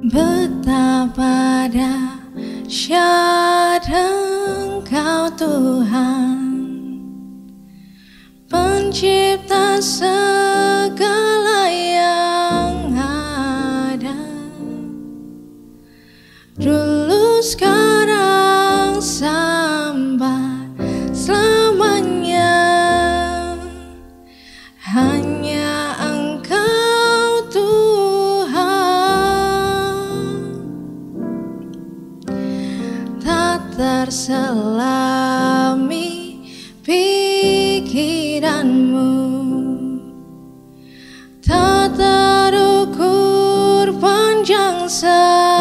Betapa dahsyat Engkau Tuhan, Pencipta segala yang ada, dulu, sekarang, sampai selamanya. Hanya Engkau Tuhan, tak terselami pikiranmu, tak terukur panjang setiamu,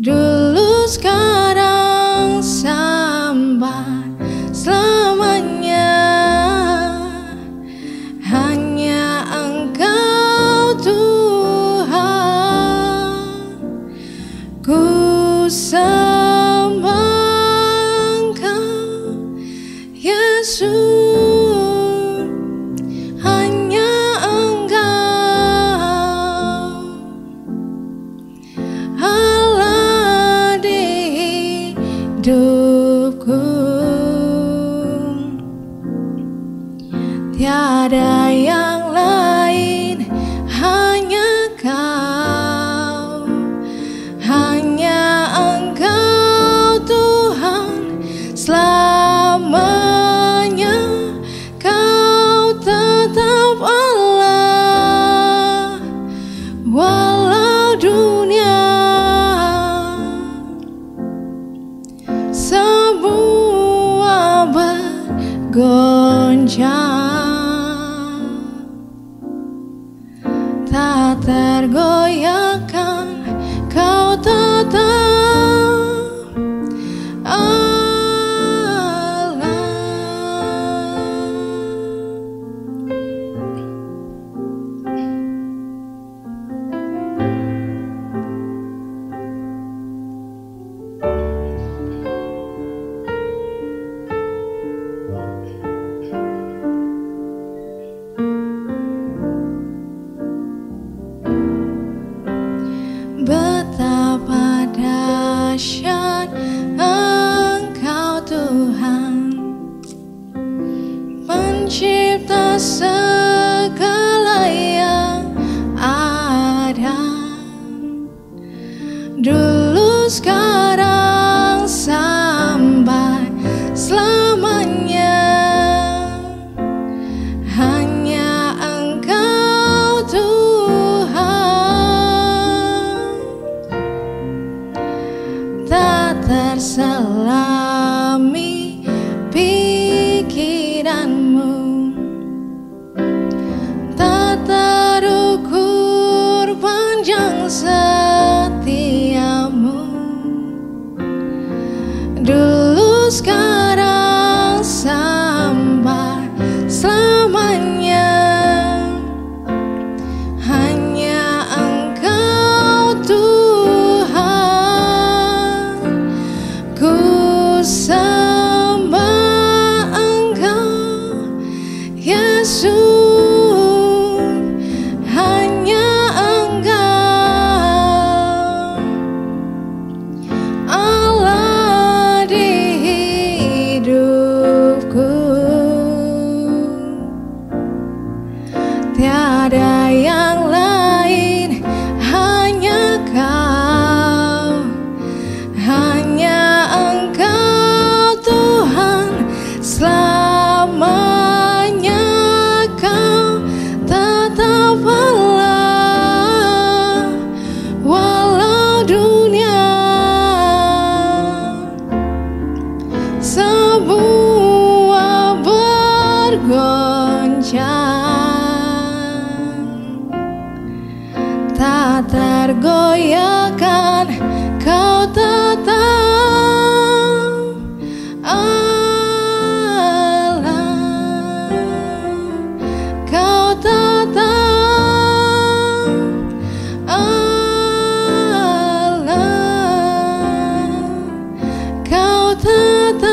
dulu, sekarang, sampai selamanya. Hanya Engkau Tuhan, ku sembah Engkau Yesus. Hanya Engkau Allah di hidupku, tiada yang lain, hanya Kau, hanya Engkau Tuhan selamanya. Kau tetap Allah, walau dunia semua bergoncang, tak tergoyahkan. Kau tetap Allah. Betapa dahsyat Engkau Tuhan, Pencipta segala yang ada, dulu, sekarang, sampai selamanya. Hanya Engkau Tuhan, tak terselami pikiranmu, tak terukur panjang setiamu, dulu, sekarang, sampai selamanya. Hanya Engkau Tuhan, ku sembah Engkau Yesus. Hanya Engkau Allah di hidupku, tiada yang lain, hanya Kau, hanya Engkau Tuhan selamanya. Kau tetap Allah, walau dunia semua bergoncang, tak tergoyahkan. Kau tetap Allah, Kau tetap Allah, Kau tetap.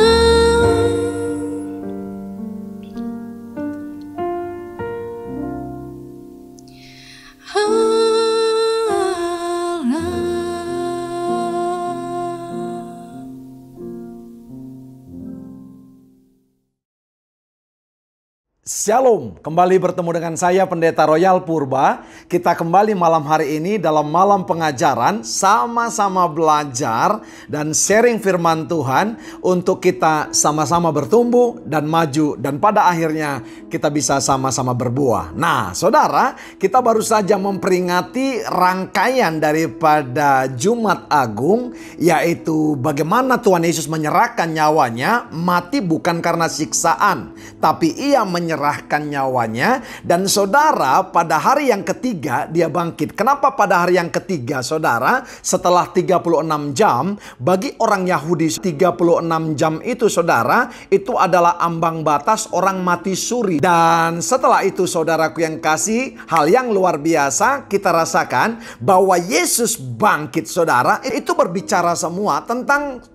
Shalom, kembali bertemu dengan saya Pendeta Royal Purba. Kita kembali malam hari ini dalam malam pengajaran, sama-sama belajar dan sharing firman Tuhan untuk kita sama-sama bertumbuh dan maju, dan pada akhirnya kita bisa sama-sama berbuah. Nah, saudara, kita baru saja memperingati rangkaian daripada Jumat Agung, yaitu bagaimana Tuhan Yesus menyerahkan nyawanya, mati bukan karena siksaan, tapi ia menyerahkan nyawanya. Dan saudara, pada hari yang ketiga dia bangkit. Kenapa pada hari yang ketiga, saudara? Setelah 36 jam, bagi orang Yahudi 36 jam itu, saudara, itu adalah ambang batas orang mati suri. Dan setelah itu, saudaraku yang kasih, hal yang luar biasa kita rasakan bahwa Yesus bangkit, saudara. Itu berbicara semua tentang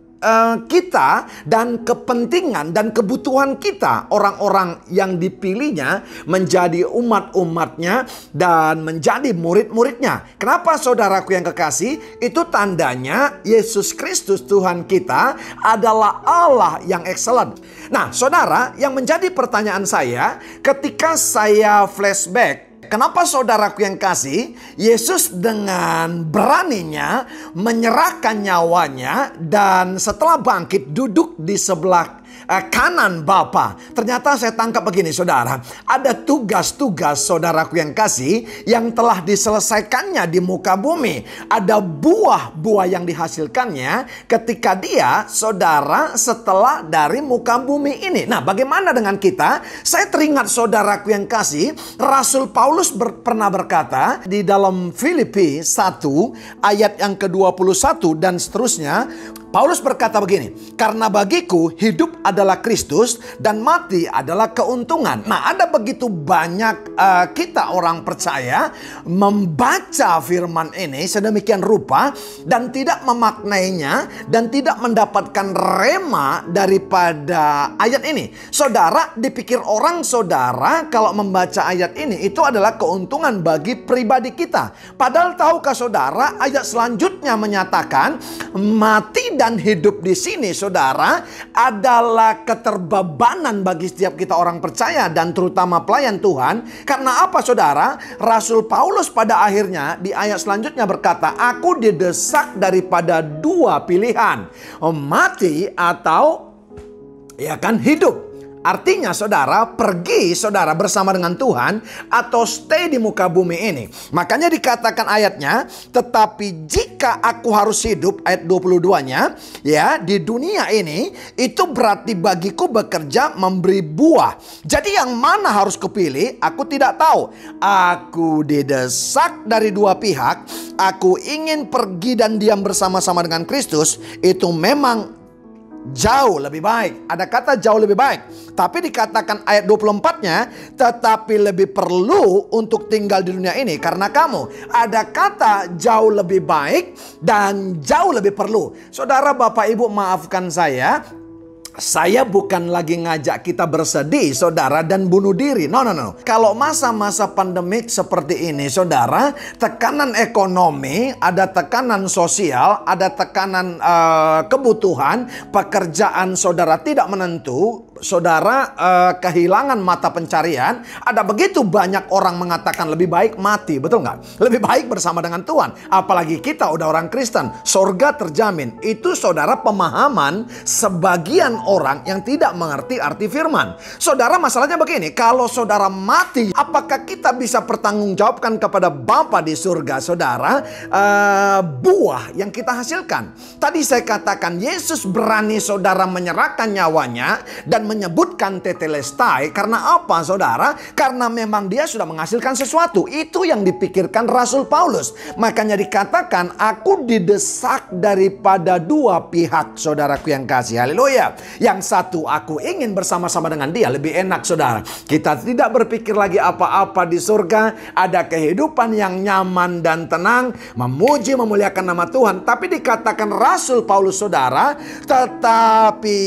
kita dan kepentingan dan kebutuhan kita, orang-orang yang dipilihnya menjadi umat-umatnya dan menjadi murid-muridnya. Kenapa, saudaraku yang kekasih? Itu tandanya Yesus Kristus Tuhan kita adalah Allah yang excellent. Nah, saudara, yang menjadi pertanyaan saya ketika saya flashback, kenapa, saudaraku yang kasih, Yesus dengan beraninya menyerahkan nyawanya dan setelah bangkit duduk di sebelah kanan Bapa. Ternyata saya tangkap begini, saudara. Ada tugas-tugas, saudaraku yang kasih, yang telah diselesaikannya di muka bumi. Ada buah-buah yang dihasilkannya ketika dia, saudara, setelah dari muka bumi ini. Nah, bagaimana dengan kita? Saya teringat, saudaraku yang kasih, Rasul Paulus pernah berkata di dalam Filipi 1 ayat yang ke-21 dan seterusnya. Paulus berkata begini, karena bagiku hidup adalah Kristus dan mati adalah keuntungan. Nah, ada begitu banyak kita orang percaya membaca firman ini sedemikian rupa dan tidak memaknainya dan tidak mendapatkan rema daripada ayat ini. Saudara, dipikir orang, saudara, kalau membaca ayat ini itu adalah keuntungan bagi pribadi kita. Padahal tahukah saudara, ayat selanjutnya menyatakan mati dan hidup di sini, saudara, adalah keterbebanan bagi setiap kita orang percaya dan terutama pelayan Tuhan. Karena apa, saudara? Rasul Paulus pada akhirnya di ayat selanjutnya berkata, aku didesak daripada dua pilihan, mati atau hidup. Artinya, saudara, pergi, saudara, bersama dengan Tuhan atau stay di muka bumi ini. Makanya dikatakan ayatnya, tetapi jika aku harus hidup, ayat 22-nya, ya, di dunia ini, itu berarti bagiku bekerja memberi buah. Jadi yang mana harus kupilih? Aku tidak tahu. Aku didesak dari dua pihak. Aku ingin pergi dan diam bersama-sama dengan Kristus. Itu memang jauh lebih baik. Ada kata jauh lebih baik. Tapi dikatakan ayat 24-nya, tetapi lebih perlu untuk tinggal di dunia ini karena kamu. Ada kata jauh lebih baik dan jauh lebih perlu. Saudara, Bapak, Ibu, maafkan saya bukan lagi ngajak kita bersedih, saudara, dan bunuh diri. No. Kalau masa-masa pandemik seperti ini, saudara, tekanan ekonomi, ada tekanan sosial, ada tekanan kebutuhan, pekerjaan saudara tidak menentu, saudara kehilangan mata pencarian. Ada begitu banyak orang mengatakan lebih baik mati, betul nggak? Lebih baik bersama dengan Tuhan. Apalagi kita udah orang Kristen, sorga terjamin. Itu, saudara, pemahaman sebagian orang yang tidak mengerti arti firman. Saudara, masalahnya begini, kalau saudara mati, apakah kita bisa pertanggungjawabkan kepada Bapa di surga, saudara, buah yang kita hasilkan? Tadi saya katakan Yesus berani, saudara, menyerahkan nyawanya dan menyebutkan tetelestai. Karena apa, saudara? Karena memang dia sudah menghasilkan sesuatu. Itu yang dipikirkan Rasul Paulus. Makanya dikatakan, aku didesak daripada dua pihak, saudaraku yang kasih. Haleluya. Yang satu, aku ingin bersama-sama dengan dia. Lebih enak, saudara. Kita tidak berpikir lagi apa-apa di surga. Ada kehidupan yang nyaman dan tenang, memuji, memuliakan nama Tuhan. Tapi dikatakan Rasul Paulus, saudara, tetapi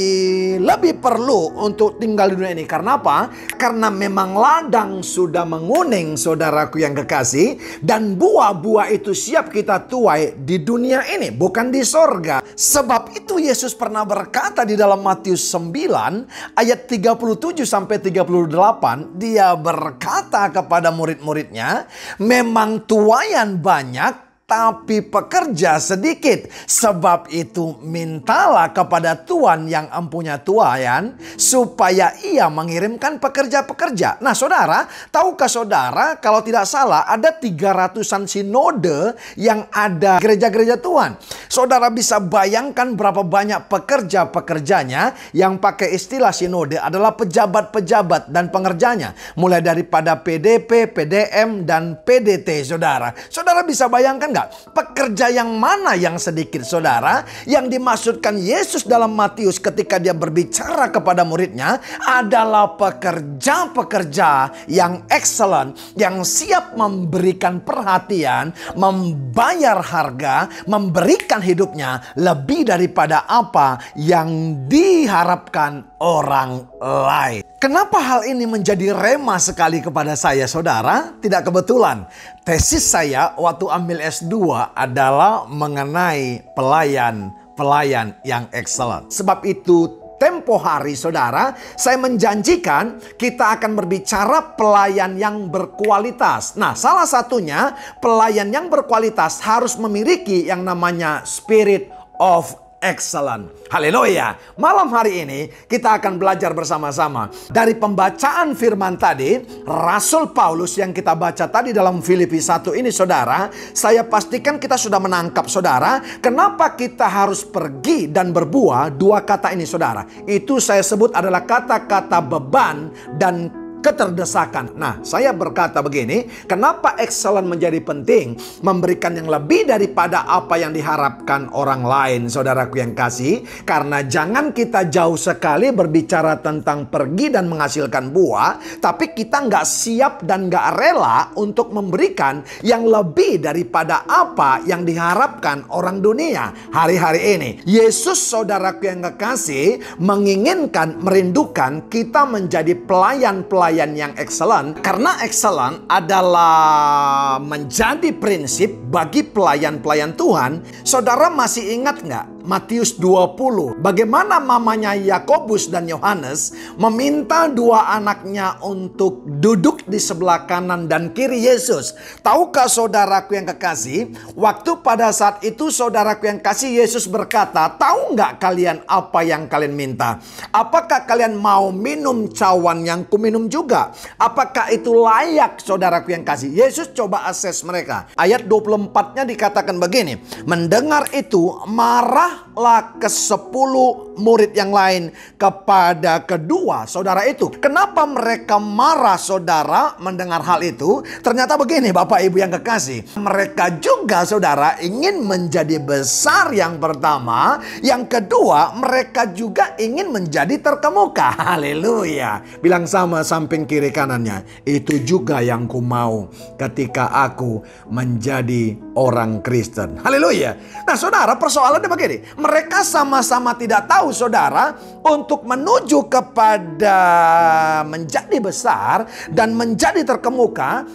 lebih perlu untuk tinggal di dunia ini. Karena apa? Karena memang ladang sudah menguning, saudaraku yang kekasih. Dan buah-buah itu siap kita tuai di dunia ini, bukan di sorga. Sebab itu Yesus pernah berkata di dalam Matius 9 ayat 37 sampai 38. Dia berkata kepada murid-muridnya, memang tuaian banyak, tapi pekerja sedikit. Sebab itu mintalah kepada Tuhan yang empunya tuaian, supaya ia mengirimkan pekerja-pekerja. Nah saudara, tahukah saudara kalau tidak salah ada 300-an sinode yang ada gereja-gereja Tuhan. Saudara bisa bayangkan berapa banyak pekerja-pekerjanya. Yang pakai istilah sinode adalah pejabat-pejabat dan pengerjanya. Mulai daripada PDP, PDM, dan PDT saudara. Saudara bisa bayangkan pekerja yang mana yang sedikit saudara? Yang dimaksudkan Yesus dalam Matius ketika dia berbicara kepada muridnya adalah pekerja-pekerja yang excellent, yang siap memberikan perhatian, membayar harga, memberikan hidupnya lebih daripada apa yang diharapkan orang lain. Kenapa hal ini menjadi rema sekali kepada saya saudara? Tidak kebetulan. Tesis saya waktu ambil S2 adalah mengenai pelayan yang excellent. Sebab itu tempo hari saudara, saya menjanjikan kita akan berbicara pelayan yang berkualitas. Nah, salah satunya pelayan yang berkualitas harus memiliki yang namanya spirit of excellent. Haleluya. Malam hari ini kita akan belajar bersama-sama dari pembacaan firman tadi. Rasul Paulus yang kita baca tadi dalam Filipi 1 ini saudara, saya pastikan kita sudah menangkap saudara, kenapa kita harus pergi dan berbuah. Dua kata ini saudara, itu saya sebut adalah kata-kata beban dan keterdesakan. Nah, saya berkata begini, kenapa excellent menjadi penting? Memberikan yang lebih daripada apa yang diharapkan orang lain, saudaraku yang kasih. Karena jangan kita jauh sekali berbicara tentang pergi dan menghasilkan buah, tapi kita nggak siap dan nggak rela untuk memberikan yang lebih daripada apa yang diharapkan orang dunia hari-hari ini. Yesus, saudaraku yang kekasih, menginginkan, merindukan kita menjadi pelayan-pelayan yang excellent, karena excellent adalah menjadi prinsip bagi pelayan-pelayan Tuhan. Saudara masih ingat nggak Matius 20, bagaimana mamanya Yakobus dan Yohanes meminta dua anaknya untuk duduk di sebelah kanan dan kiri Yesus? Tahukah saudaraku yang kekasih, waktu pada saat itu saudaraku yang kasih, Yesus berkata, tahu nggak kalian apa yang kalian minta? Apakah kalian mau minum cawan yang kuminum juga? Apakah itu layak, saudaraku yang kasih? Yesus coba akses mereka. Ayat 24-nya dikatakan begini, mendengar itu marahlah ke-10 murid yang lain kepada kedua saudara itu. Kenapa mereka marah saudara mendengar hal itu? Ternyata begini Bapak Ibu yang kekasih, mereka juga saudara ingin menjadi besar yang pertama, yang kedua mereka juga ingin menjadi terkemuka. Haleluya. Bilang sama samping kiri kanannya, itu juga yang ku mau ketika aku menjadi orang Kristen. Haleluya. Nah saudara, persoalannya begini, mereka sama-sama tidak tahu saudara, untuk menuju kepada menjadi besar dan menjadi terkemuka,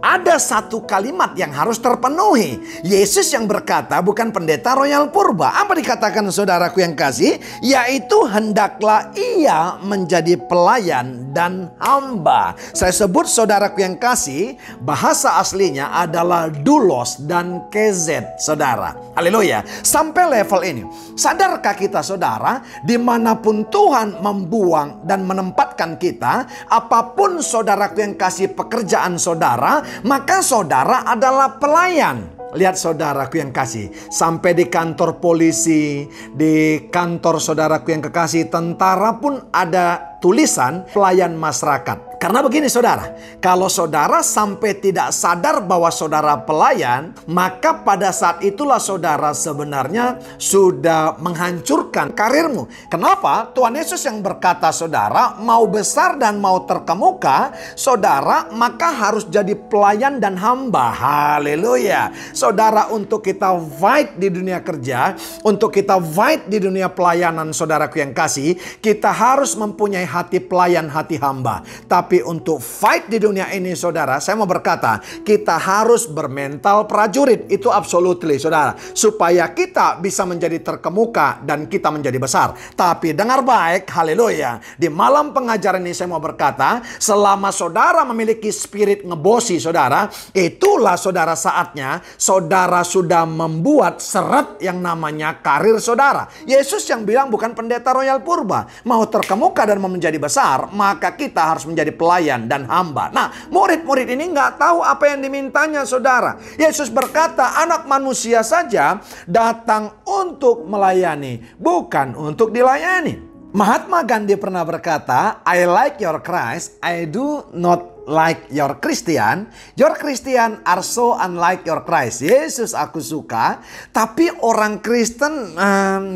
ada satu kalimat yang harus terpenuhi. Yesus yang berkata, bukan pendeta Royal Purba. Apa dikatakan saudaraku yang kasih? Yaitu hendaklah ia menjadi pelayan dan hamba. Saya sebut saudaraku yang kasih, bahasa aslinya adalah doulos dan kezet saudara. Haleluya. Sampai level ini, sadarkah kita saudara, dimanapun Tuhan membuang dan menempatkan kita, apapun saudaraku yang kasih pekerjaan saudara, maka saudara adalah pelayan. Lihat saudaraku yang kasih, sampai di kantor polisi, di kantor saudaraku yang kekasih, tentara pun ada tulisan pelayan masyarakat. Karena begini saudara, kalau saudara sampai tidak sadar bahwa saudara pelayan, maka pada saat itulah saudara sebenarnya sudah menghancurkan karirmu. Kenapa? Tuhan Yesus yang berkata saudara, mau besar dan mau terkemuka, saudara maka harus jadi pelayan dan hamba. Haleluya. Saudara, untuk kita fight di dunia kerja, untuk kita fight di dunia pelayanan saudaraku yang kasih, kita harus mempunyai hati pelayan, hati hamba. Tapi untuk fight di dunia ini saudara, saya mau berkata, kita harus bermental prajurit. Itu absolutely saudara, supaya kita bisa menjadi terkemuka dan kita menjadi besar. Tapi dengar baik, haleluya, di malam pengajaran ini saya mau berkata, selama saudara memiliki spirit ngebosi saudara, itulah saudara saatnya saudara sudah membuat seret yang namanya karir saudara. Yesus yang bilang, bukan pendeta Royal Purba, mau terkemuka dan mau menjadi besar, maka kita harus menjadi pelayan dan hamba. Nah, murid-murid ini nggak tahu apa yang dimintanya saudara. Yesus berkata, anak manusia saja datang untuk melayani, bukan untuk dilayani. Mahatma Gandhi pernah berkata, I like your Christ, I do not like your Christian. Your Christian are so unlike your Christ. Yesus aku suka, tapi orang Kristen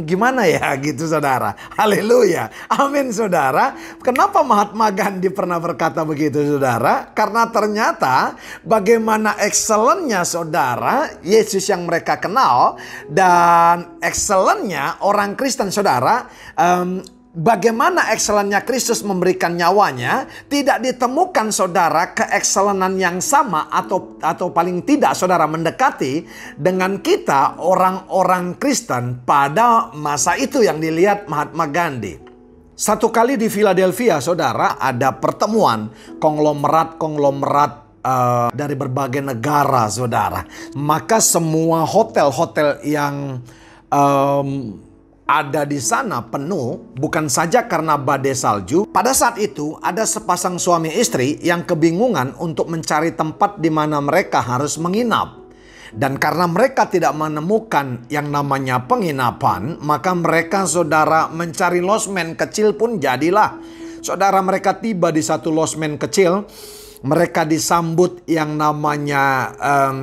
gimana ya gitu saudara. Haleluya. Amin saudara. Kenapa Mahatma Gandhi pernah berkata begitu saudara? Karena ternyata bagaimana excellennya saudara, Yesus yang mereka kenal, dan excellennya orang Kristen saudara, bagaimana excellennya Kristus memberikan nyawanya, tidak ditemukan saudara keekselenan yang sama atau paling tidak saudara mendekati dengan kita orang-orang Kristen pada masa itu yang dilihat Mahatma Gandhi. Satu kali di Philadelphia saudara ada pertemuan konglomerat dari berbagai negara saudara. Maka semua hotel-hotel yang ada di sana penuh, bukan saja karena badai salju. Pada saat itu ada sepasang suami istri yang kebingungan untuk mencari tempat di mana mereka harus menginap. Dan karena mereka tidak menemukan yang namanya penginapan, maka mereka saudara mencari losmen kecil pun jadilah. Saudara, mereka tiba di satu losmen kecil. Mereka disambut yang namanya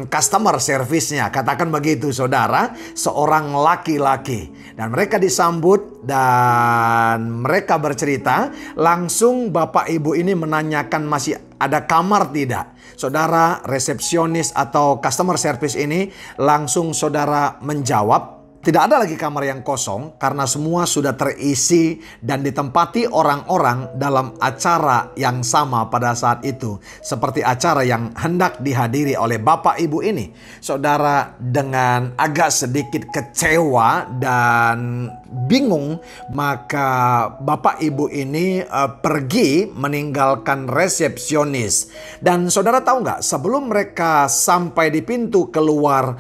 customer service-nya. Katakan begitu saudara, seorang laki-laki. Dan mereka disambut dan mereka bercerita. Langsung bapak ibu ini menanyakan masih ada kamar tidak. Saudara, resepsionis atau customer service ini langsung saudara menjawab, tidak ada lagi kamar yang kosong karena semua sudah terisi dan ditempati orang-orang dalam acara yang sama pada saat itu. Seperti acara yang hendak dihadiri oleh bapak ibu ini. Saudara, dengan agak sedikit kecewa dan bingung, maka bapak ibu ini pergi meninggalkan resepsionis. Dan saudara tahu nggak, sebelum mereka sampai di pintu keluar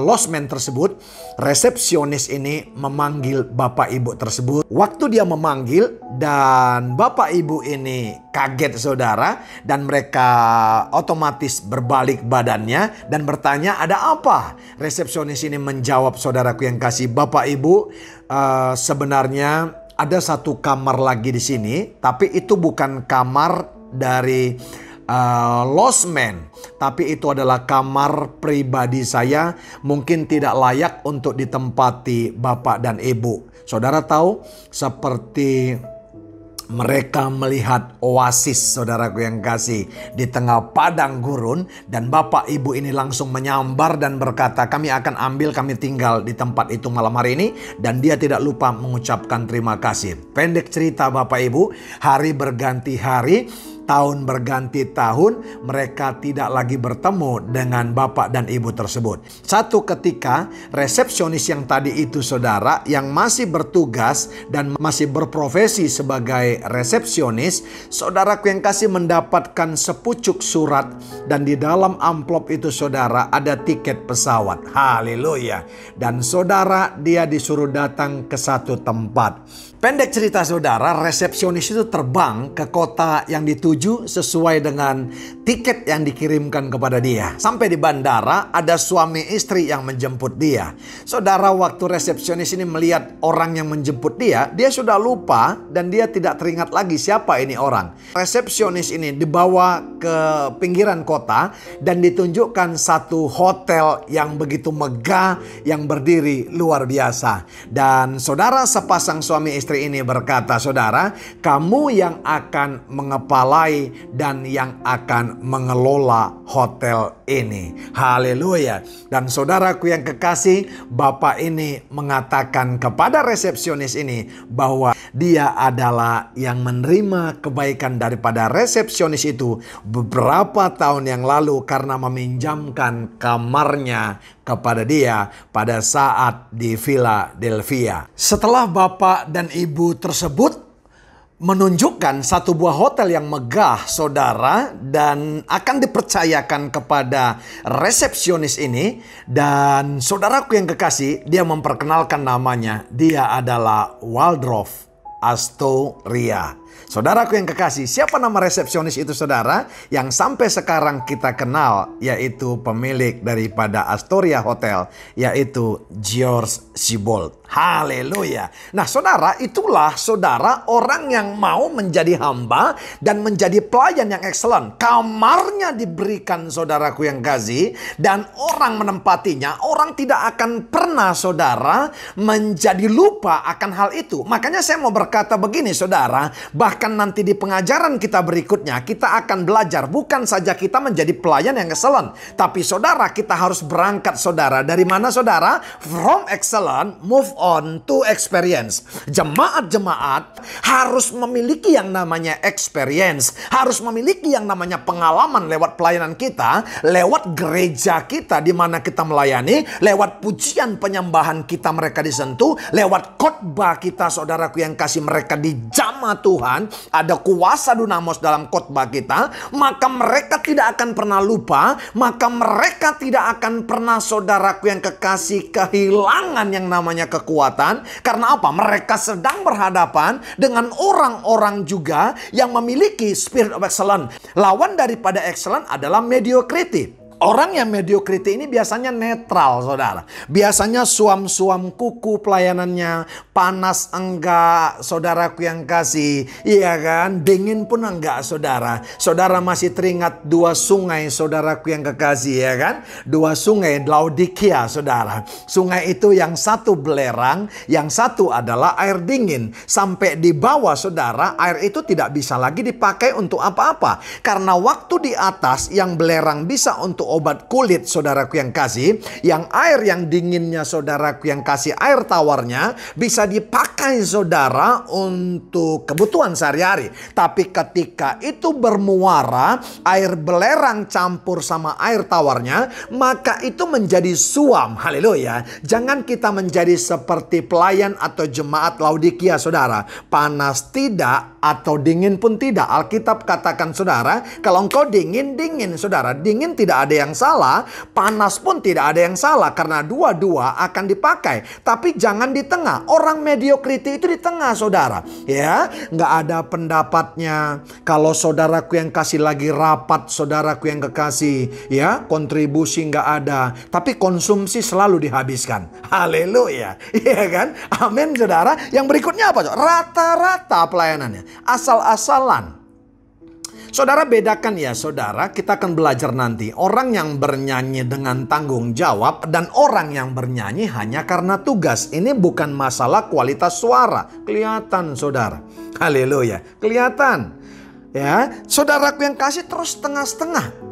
losmen tersebut, resepsionis ini memanggil bapak ibu tersebut. Waktu dia memanggil dan bapak ibu ini kaget saudara, dan mereka otomatis berbalik badannya dan bertanya, ada apa? Resepsionis ini menjawab, saudaraku yang kasih, bapak ibu, sebenarnya ada satu kamar lagi di sini, tapi itu bukan kamar dari losmen, tapi itu adalah kamar pribadi saya, mungkin tidak layak untuk ditempati bapak dan ibu. Saudara tahu, seperti mereka melihat oasis, saudaraku yang kasih, di tengah padang gurun, dan bapak ibu ini langsung menyambar dan berkata, kami akan ambil, kami tinggal di tempat itu malam hari ini. Dan dia tidak lupa mengucapkan terima kasih. Pendek cerita bapak ibu, hari berganti hari, tahun berganti tahun, mereka tidak lagi bertemu dengan bapak dan ibu tersebut. Satu ketika, resepsionis yang tadi itu saudara, yang masih bertugas dan masih berprofesi sebagai resepsionis, saudaraku yang kasih, mendapatkan sepucuk surat, dan di dalam amplop itu saudara ada tiket pesawat. Haleluya. Dan saudara, dia disuruh datang ke satu tempat. Pendek cerita saudara, resepsionis itu terbang ke kota yang dituju sesuai dengan tiket yang dikirimkan kepada dia. Sampai di bandara ada suami istri yang menjemput dia. Saudara, waktu resepsionis ini melihat orang yang menjemput dia sudah lupa dan dia tidak teringat lagi siapa ini orang. Resepsionis ini dibawa ke pinggiran kota dan ditunjukkan satu hotel yang begitu megah yang berdiri luar biasa. Dan saudara, sepasang suami istri ini berkata, saudara, kamu yang akan mengepalai dan yang akan mengelola hotel ini. Haleluya. Dan saudaraku yang kekasih, bapak ini mengatakan kepada resepsionis ini bahwa dia adalah yang menerima kebaikan daripada resepsionis itu beberapa tahun yang lalu karena meminjamkan kamarnya kepada dia pada saat di Philadelphia. Setelah bapak dan ibu tersebut menunjukkan satu buah hotel yang megah, saudara, dan akan dipercayakan kepada resepsionis ini, dan saudaraku yang kekasih, dia memperkenalkan namanya. Dia adalah Waldorf Astoria. Saudaraku yang kekasih, siapa nama resepsionis itu, saudara? Yang sampai sekarang kita kenal, yaitu pemilik daripada Astoria Hotel, yaitu George Siebold. Haleluya. Nah saudara, itulah saudara orang yang mau menjadi hamba dan menjadi pelayan yang excellent. Kamarnya diberikan, saudaraku yang kasih, dan orang menempatinya. Orang tidak akan pernah, saudara, menjadi lupa akan hal itu. Makanya saya mau berkata begini, saudara, bahkan nanti di pengajaran kita berikutnya, kita akan belajar bukan saja kita menjadi pelayan yang excellent, tapi saudara, kita harus berangkat, saudara. Dari mana, saudara? From excellent, move on to experience. Jemaat-jemaat harus memiliki yang namanya experience, harus memiliki yang namanya pengalaman lewat pelayanan kita, lewat gereja kita di mana kita melayani, lewat pujian penyembahan kita mereka disentuh, lewat khotbah kita, saudaraku yang kasih, mereka dijamah Tuhan, ada kuasa dunamos dalam khotbah kita, maka mereka tidak akan pernah lupa, maka mereka tidak akan pernah, saudaraku yang kekasih, kehilangan yang namanya kekuatan. Karena apa? Mereka sedang berhadapan dengan orang-orang juga yang memiliki spirit of excellence. Lawan daripada excellent adalah mediocrity. Orang yang mediocrity ini biasanya netral, saudara. Biasanya suam-suam kuku pelayanannya, panas enggak, saudaraku yang kasih. Iya kan? Dingin pun enggak, saudara. Saudara masih teringat dua sungai, saudaraku yang kekasih, ya kan? Dua sungai Laodikia, saudara. Sungai itu yang satu belerang, yang satu adalah air dingin. Sampai di bawah, saudara, air itu tidak bisa lagi dipakai untuk apa-apa. Karena waktu di atas yang belerang bisa untuk obat kulit, saudaraku yang kasih, yang air yang dinginnya, saudaraku yang kasih, air tawarnya bisa dipakai, saudara, untuk kebutuhan sehari-hari. Tapi ketika itu bermuara, air belerang campur sama air tawarnya, maka itu menjadi suam. Haleluya. Jangan kita menjadi seperti pelayan atau jemaat Laodikia, saudara. Panas tidak atau dingin pun tidak. Alkitab katakan, saudara, kalau engkau dingin, saudara. Dingin tidak ada yang salah, panas pun tidak ada yang salah, karena dua-dua akan dipakai. Tapi jangan di tengah. Orang mediocrity itu di tengah, saudara. Ya, nggak ada pendapatnya. Kalau saudaraku yang kasih lagi rapat, saudaraku yang kekasih, ya, kontribusi nggak ada, tapi konsumsi selalu dihabiskan. Haleluya. Iya kan? Amin, saudara. Yang berikutnya apa? Rata-rata pelayanannya asal-asalan. Saudara, bedakan ya, saudara, kita akan belajar nanti. Orang yang bernyanyi dengan tanggung jawab dan orang yang bernyanyi hanya karena tugas. Ini bukan masalah kualitas suara. Kelihatan, saudara. Haleluya. Kelihatan. Ya, saudaraku yang kasih terus setengah-setengah.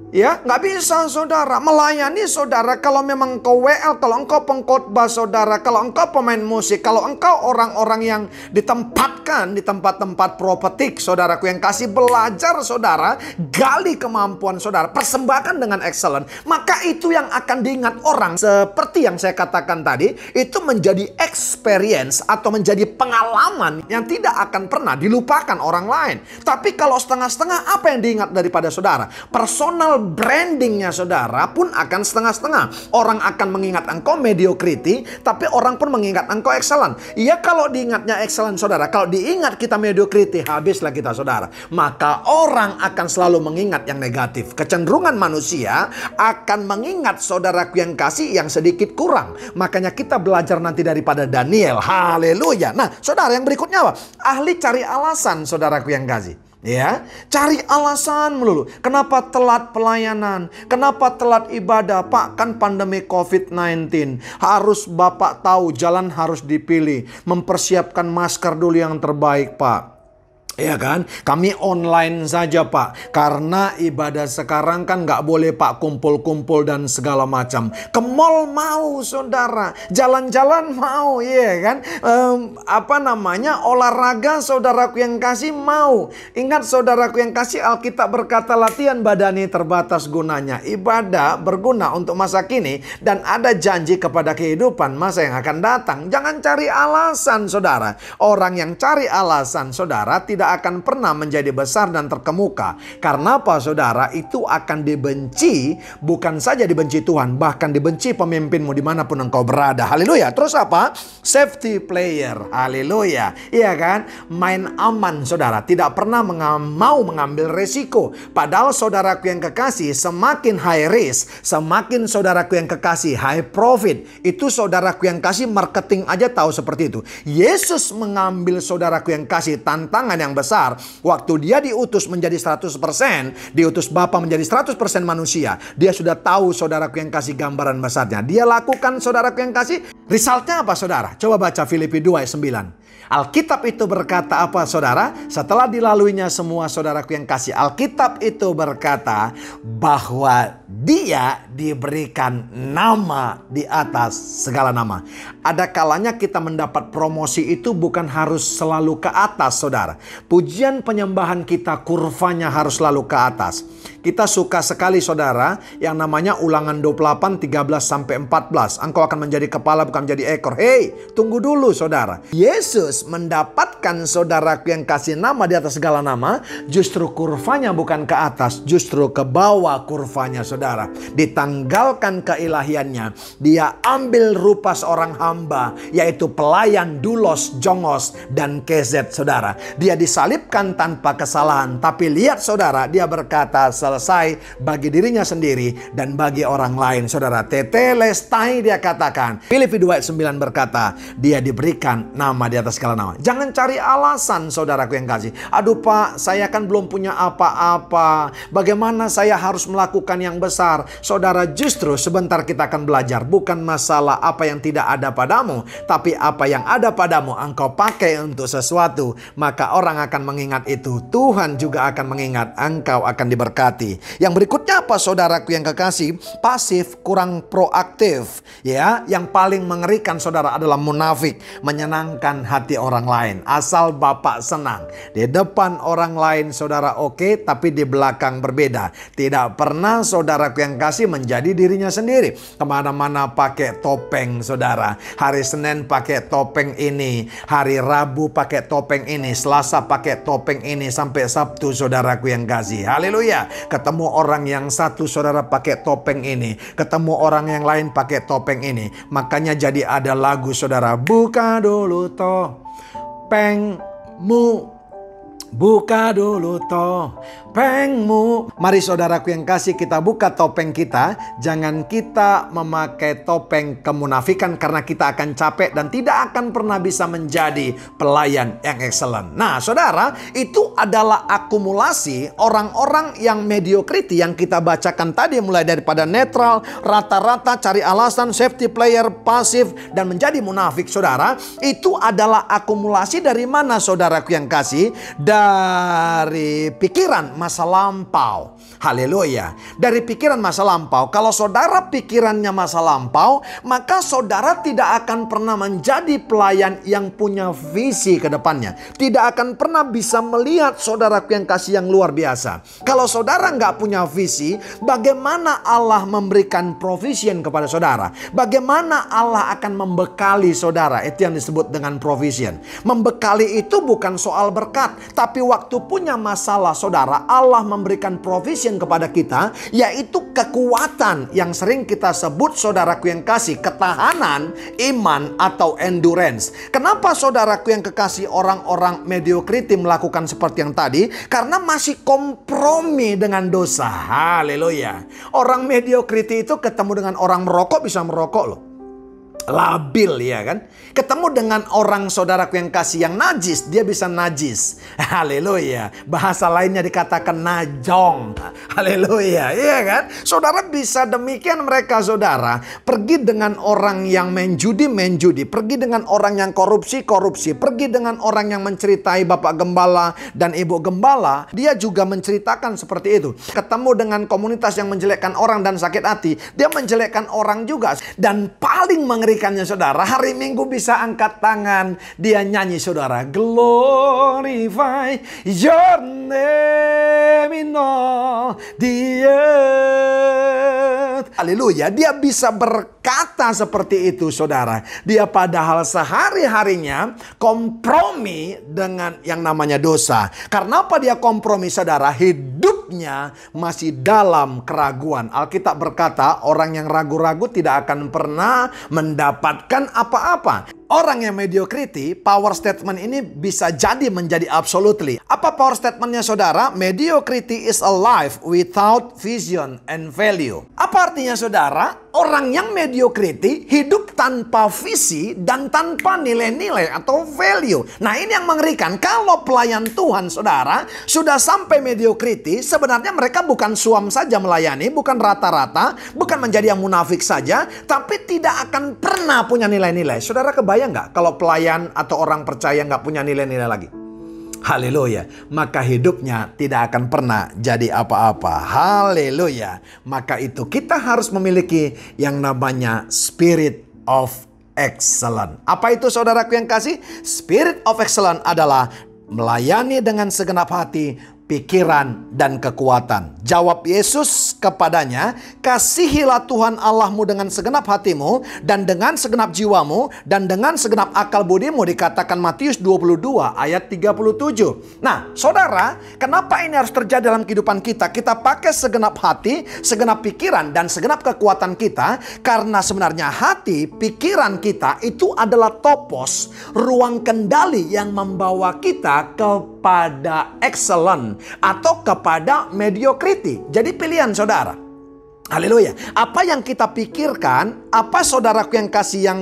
Ya, nggak bisa, saudara, melayani, saudara, kalau memang engkau WL, kalau engkau pengkhotbah, saudara, kalau engkau pemain musik, kalau engkau orang-orang yang ditempatkan di tempat-tempat profetik, saudaraku yang kasih, belajar, saudara, gali kemampuan saudara, persembahkan dengan excellent, maka itu yang akan diingat orang. Seperti yang saya katakan tadi, itu menjadi experience atau menjadi pengalaman yang tidak akan pernah dilupakan orang lain. Tapi kalau setengah-setengah, apa yang diingat daripada saudara? Personal personal brandingnya saudara pun akan setengah-setengah. Orang akan mengingat engkau mediocrity, tapi orang pun mengingat engkau excellent. Ya kalau diingatnya excellent saudara, kalau diingat kita mediocrity, habislah kita saudara. Maka orang akan selalu mengingat yang negatif. Kecenderungan manusia akan mengingat saudaraku yang kasih yang sedikit kurang. Makanya kita belajar nanti daripada Daniel. Haleluya. Nah saudara, yang berikutnya apa? Ahli cari alasan saudaraku yang kasih. Ya, cari alasan melulu. Kenapa telat pelayanan? Kenapa telat ibadah? Pak, kan pandemi COVID-19. Harus Bapak tahu, jalan harus dipilih. Mempersiapkan masker dulu yang terbaik, Pak. Ya kan, kami online saja Pak, karena ibadah sekarang kan nggak boleh Pak kumpul-kumpul dan segala macam. Ke mall mau saudara, jalan-jalan mau, ya kan, olahraga saudaraku yang kasih mau. Ingat saudaraku yang kasih, Alkitab berkata latihan badani terbatas gunanya. Ibadah berguna untuk masa kini dan ada janji kepada kehidupan masa yang akan datang. Jangan cari alasan saudara. Orang yang cari alasan saudara tidak akan pernah menjadi besar dan terkemuka. Karena apa saudara? Itu akan dibenci, bukan saja dibenci Tuhan, bahkan dibenci pemimpinmu dimanapun engkau berada. Haleluya. Terus apa? Safety player. Haleluya. Iya kan? Main aman saudara, tidak pernah mau mengambil resiko. Padahal saudaraku yang kekasih, semakin high risk, semakin saudaraku yang kekasih high profit. Itu saudaraku yang kasih, marketing aja tahu seperti itu. Yesus mengambil saudaraku yang kasih tantangan yang besar. Waktu dia diutus menjadi 100%, diutus Bapa menjadi 100% manusia. Dia sudah tahu saudaraku yang kasih gambaran besarnya. Dia lakukan saudaraku yang kasih. Resultnya apa saudara? Coba baca Filipi 2 ayat 9. Alkitab itu berkata apa saudara? Setelah dilaluinya semua saudaraku yang kasih, Alkitab itu berkata bahwa dia diberikan nama di atas segala nama. Ada kalanya kita mendapat promosi itu bukan harus selalu ke atas saudara. Pujian penyembahan kita kurvanya harus selalu ke atas. Kita suka sekali saudara yang namanya Ulangan 28, 13-14. Engkau akan menjadi kepala bukan menjadi ekor. Hei, tunggu dulu saudara. Yesus mendapatkan saudaraku yang kasih nama di atas segala nama. Justru kurvanya bukan ke atas, justru ke bawah kurvanya saudara. Ditanggalkan keilahiannya. Dia ambil rupa seorang hamba, yaitu pelayan, dulos, jongos, dan kezet saudara. Dia disalibkan tanpa kesalahan. Tapi lihat saudara, dia berkata selesai bagi dirinya sendiri dan bagi orang lain saudara. Tetelestai dia katakan. Filipi 2 ayat 9 berkata, dia diberikan nama di atas segala nama. Jangan cari alasan saudaraku yang kasih. Aduh Pak, saya kan belum punya apa-apa. Bagaimana saya harus melakukan yang besar? Saudara, justru sebentar kita akan belajar. Bukan masalah apa yang tidak ada padamu, tapi apa yang ada padamu engkau pakai untuk sesuatu. Maka orang akan mengingat itu. Tuhan juga akan mengingat engkau akan diberkati. Yang berikutnya apa saudaraku yang kekasih? Pasif, kurang proaktif. Ya, yang paling mengerikan saudara adalah munafik. Menyenangkan hati orang lain. Asal Bapak senang. Di depan orang lain saudara oke, tapi di belakang berbeda. Tidak pernah saudaraku yang kasih menjadi dirinya sendiri. Kemana-mana pakai topeng saudara. Hari Senin pakai topeng ini. Hari Rabu pakai topeng ini. Selasa pakai topeng ini. Sampai Sabtu saudaraku yang kasih. Haleluya. Ketemu orang yang satu saudara pakai topeng ini. Ketemu orang yang lain pakai topeng ini. Makanya jadi ada lagu saudara. Buka dulu topengmu. Buka dulu topengmu. Mari saudaraku yang kasih, kita buka topeng kita. Jangan kita memakai topeng kemunafikan, karena kita akan capek dan tidak akan pernah bisa menjadi pelayan yang excellent. Nah saudara, itu adalah akumulasi orang-orang yang mediocrity yang kita bacakan tadi. Mulai daripada netral, rata-rata, cari alasan, safety player, pasif, dan menjadi munafik saudara. Itu adalah akumulasi dari mana saudaraku yang kasih? Dari pikiran masa lampau. Haleluya. Dari pikiran masa lampau. Kalau saudara pikirannya masa lampau, maka saudara tidak akan pernah menjadi pelayan yang punya visi ke depannya. Tidak akan pernah bisa melihat saudaraku yang kasih yang luar biasa. Kalau saudara nggak punya visi, bagaimana Allah memberikan provision kepada saudara? Bagaimana Allah akan membekali saudara? Itu yang disebut dengan provision. Membekali itu bukan soal berkat, Tapi waktu punya masalah saudara, Allah memberikan provision kepada kita, yaitu kekuatan yang sering kita sebut saudaraku yang kasih, ketahanan, iman atau endurance. Kenapa saudaraku yang kekasih orang-orang mediocrity melakukan seperti yang tadi? Karena masih kompromi dengan dosa. Haleluya. Orang mediocrity itu ketemu dengan orang merokok bisa merokok loh. Labil ya kan. Ketemu dengan orang saudaraku yang kasih yang najis, dia bisa najis. Haleluya. Bahasa lainnya dikatakan najong. Haleluya. Iya kan. Saudara bisa demikian mereka saudara. Pergi dengan orang yang main judi. Pergi dengan orang yang korupsi. Pergi dengan orang yang menceritai Bapak Gembala dan Ibu Gembala. Dia juga menceritakan seperti itu. Ketemu dengan komunitas yang menjelekkan orang dan sakit hati. Dia menjelekkan orang juga. Dan paling mengerikannya saudara, hari Minggu bisa angkat tangan, dia nyanyi saudara, glorify your name in all the earth. Haleluya, dia bisa berkata seperti itu saudara. Dia padahal sehari-harinya kompromi dengan yang namanya dosa. Karena apa dia kompromi saudara? Hidupnya masih dalam keraguan. Alkitab berkata orang yang ragu-ragu tidak akan pernah mendapatkan apa-apa. Orang yang mediocrity, power statement ini bisa jadi menjadi absolutely. Apa power statementnya saudara? Mediocrity is a life without vision and value. Apa artinya saudara? Orang yang mediocrity hidup tanpa visi dan tanpa nilai-nilai atau value. Nah ini yang mengerikan. Kalau pelayan Tuhan saudara sudah sampai mediocrity, sebenarnya mereka bukan suam saja melayani, bukan rata-rata, bukan menjadi yang munafik saja, tapi tidak akan pernah punya nilai-nilai. Saudara kebayang nggak kalau pelayan atau orang percaya nggak punya nilai-nilai lagi? Haleluya. Maka hidupnya tidak akan pernah jadi apa-apa. Haleluya. Maka itu kita harus memiliki yang namanya spirit of excellence. Apa itu saudaraku yang kasih? Spirit of excellence adalah melayani dengan segenap hati, pikiran, dan kekuatan. Jawab Yesus kepadanya, kasihilah Tuhan Allahmu dengan segenap hatimu, dan dengan segenap jiwamu, dan dengan segenap akal budimu. Dikatakan Matius 22 ayat 37. Nah saudara, kenapa ini harus terjadi dalam kehidupan kita? Kita pakai segenap hati, segenap pikiran, dan segenap kekuatan kita. Karena sebenarnya hati, pikiran kita itu adalah topos, ruang kendali yang membawa kita kepada excellent atau kepada mediocrity. Jadi pilihan saudara. Haleluya. Apa yang kita pikirkan, apa saudaraku yang kasih yang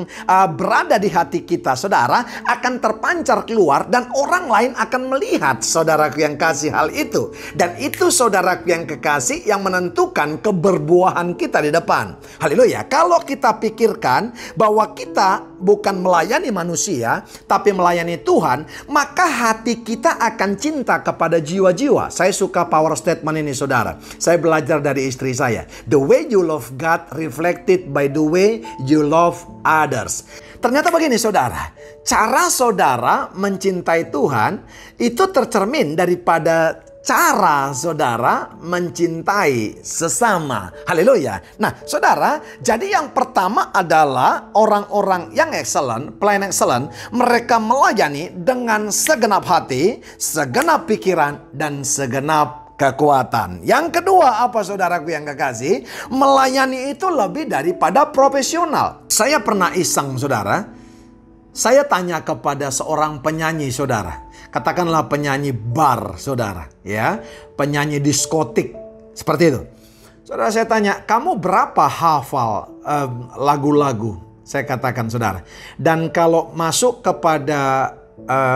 berada di hati kita saudara akan terpancar keluar dan orang lain akan melihat saudaraku yang kasih hal itu. Dan itu saudaraku yang kekasih yang menentukan keberbuahan kita di depan. Haleluya. Kalau kita pikirkan bahwa kita bukan melayani manusia tapi melayani Tuhan, maka hati kita akan cinta kepada jiwa-jiwa. Saya suka power statement ini saudara. Saya belajar dari istri saya. The way you love God reflected by the way you love others. Ternyata begini saudara, cara saudara mencintai Tuhan itu tercermin daripada cara saudara mencintai sesama. Haleluya. Nah saudara, jadi yang pertama adalah orang-orang yang excellent, pelayan excellent, mereka melayani dengan segenap hati, segenap pikiran, dan segenap kekuatan. Yang kedua apa saudaraku yang kekasih? Melayani itu lebih daripada profesional. Saya pernah iseng saudara. Saya tanya kepada seorang penyanyi saudara. Katakanlah penyanyi bar saudara. Ya, penyanyi diskotik. Seperti itu. Saudara saya tanya, kamu berapa hafal lagu-lagu? Saya katakan saudara. Dan kalau masuk kepada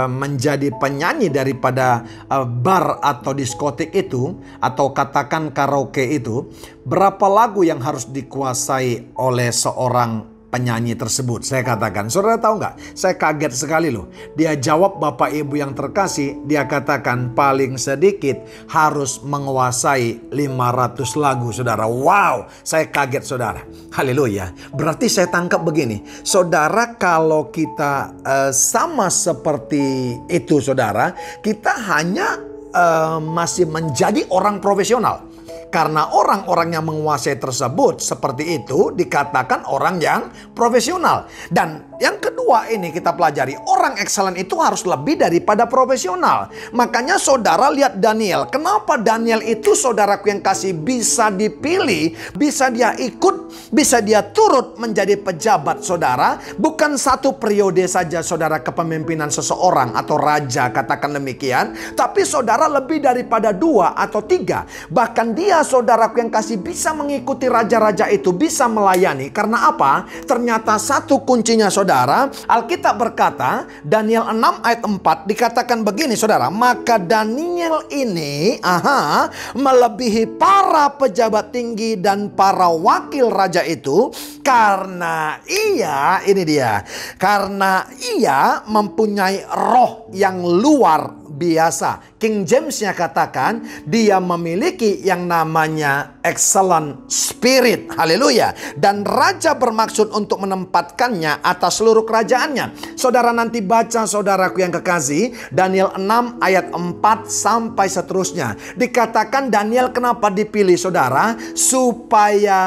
menjadi penyanyi daripada bar atau diskotik itu, atau katakan karaoke itu, berapa lagu yang harus dikuasai oleh seorang penyanyi tersebut? Saya katakan, saudara tahu nggak? Saya kaget sekali loh. Dia jawab, Bapak Ibu yang terkasih, dia katakan paling sedikit harus menguasai 500 lagu saudara. Wow, saya kaget saudara. Haleluya. Berarti saya tangkap begini, saudara, kalau kita sama seperti itu saudara, kita hanya masih menjadi orang profesional. Karena orang-orang yang menguasai tersebut seperti itu dikatakan orang yang profesional. Dan yang kedua ini kita pelajari, orang excellent itu harus lebih daripada profesional. Makanya saudara lihat Daniel. Kenapa Daniel itu, saudaraku yang kasih, bisa dipilih, bisa dia ikut, bisa dia turut menjadi pejabat saudara. Bukan satu periode saja saudara kepemimpinan seseorang atau raja, katakan demikian. Tapi saudara lebih daripada 2 atau 3. Bahkan dia, saudaraku yang kasih, bisa mengikuti raja-raja itu, bisa melayani. Karena apa? Ternyata satu kuncinya saudara, Alkitab berkata, Daniel 6 ayat 4 dikatakan begini saudara. Maka Daniel ini melebihi para pejabat tinggi dan para wakil raja itu, karena ia, ini dia, karena ia mempunyai roh yang luar biasa. King James-nya katakan dia memiliki yang namanya excellent spirit. Haleluya. Dan raja bermaksud untuk menempatkannya atas seluruh kerajaannya. Saudara nanti baca, saudaraku yang kekasih, Daniel 6 ayat 4 sampai seterusnya. Dikatakan Daniel kenapa dipilih saudara? Supaya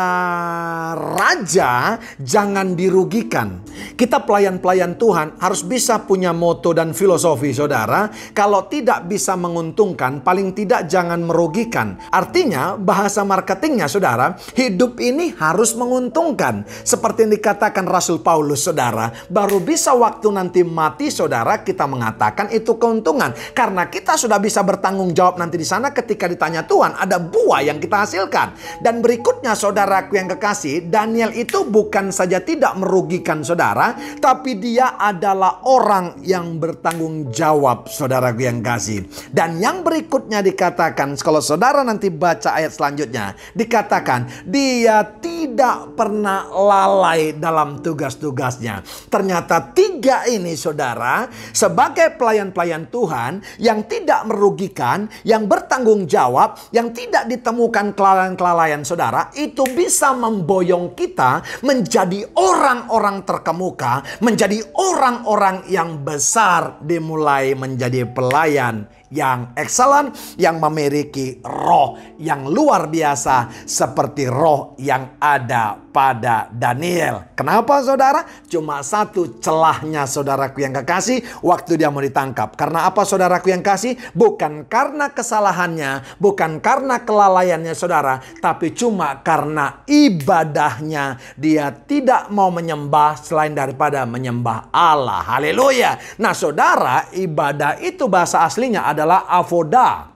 raja jangan dirugikan. Kita pelayan-pelayan Tuhan harus bisa punya moto dan filosofi saudara. Kalau tidak bisa menguntungkan, paling tidak jangan merugikan. Artinya bahasa marketingnya saudara, hidup ini harus menguntungkan. Seperti yang dikatakan Rasul Paulus saudara, baru bisa waktu nanti mati saudara kita mengatakan itu keuntungan. Karena kita sudah bisa bertanggung jawab nanti di sana ketika ditanya Tuhan, ada buah yang kita hasilkan. Dan berikutnya saudaraku yang kekasih, Daniel itu bukan saja tidak merugikan saudara, tapi dia adalah orang yang bertanggung jawab saudaraku yang kasih. Dan yang berikutnya dikatakan, kalau saudara nanti baca ayat selanjutnya, dikatakan dia tidak pernah lalai dalam tugas-tugasnya. Ternyata 3 ini saudara, sebagai pelayan-pelayan Tuhan yang tidak merugikan, yang bertanggung jawab, yang tidak ditemukan kelalaian-kelalaian saudara, itu bisa memboyong kita menjadi orang-orang terkemuka, menjadi orang-orang yang besar, dimulai menjadi pelayan yang excellent, yang memiliki roh yang luar biasa seperti roh yang ada pada Daniel. Kenapa saudara? Cuma satu celahnya saudaraku yang kekasih, waktu dia mau ditangkap. Karena apa saudaraku yang kasih? Bukan karena kesalahannya, bukan karena kelalaiannya saudara, tapi cuma karena ibadahnya. Dia tidak mau menyembah selain daripada menyembah Allah. Haleluya. Nah saudara, ibadah itu bahasa aslinya adalah avoda.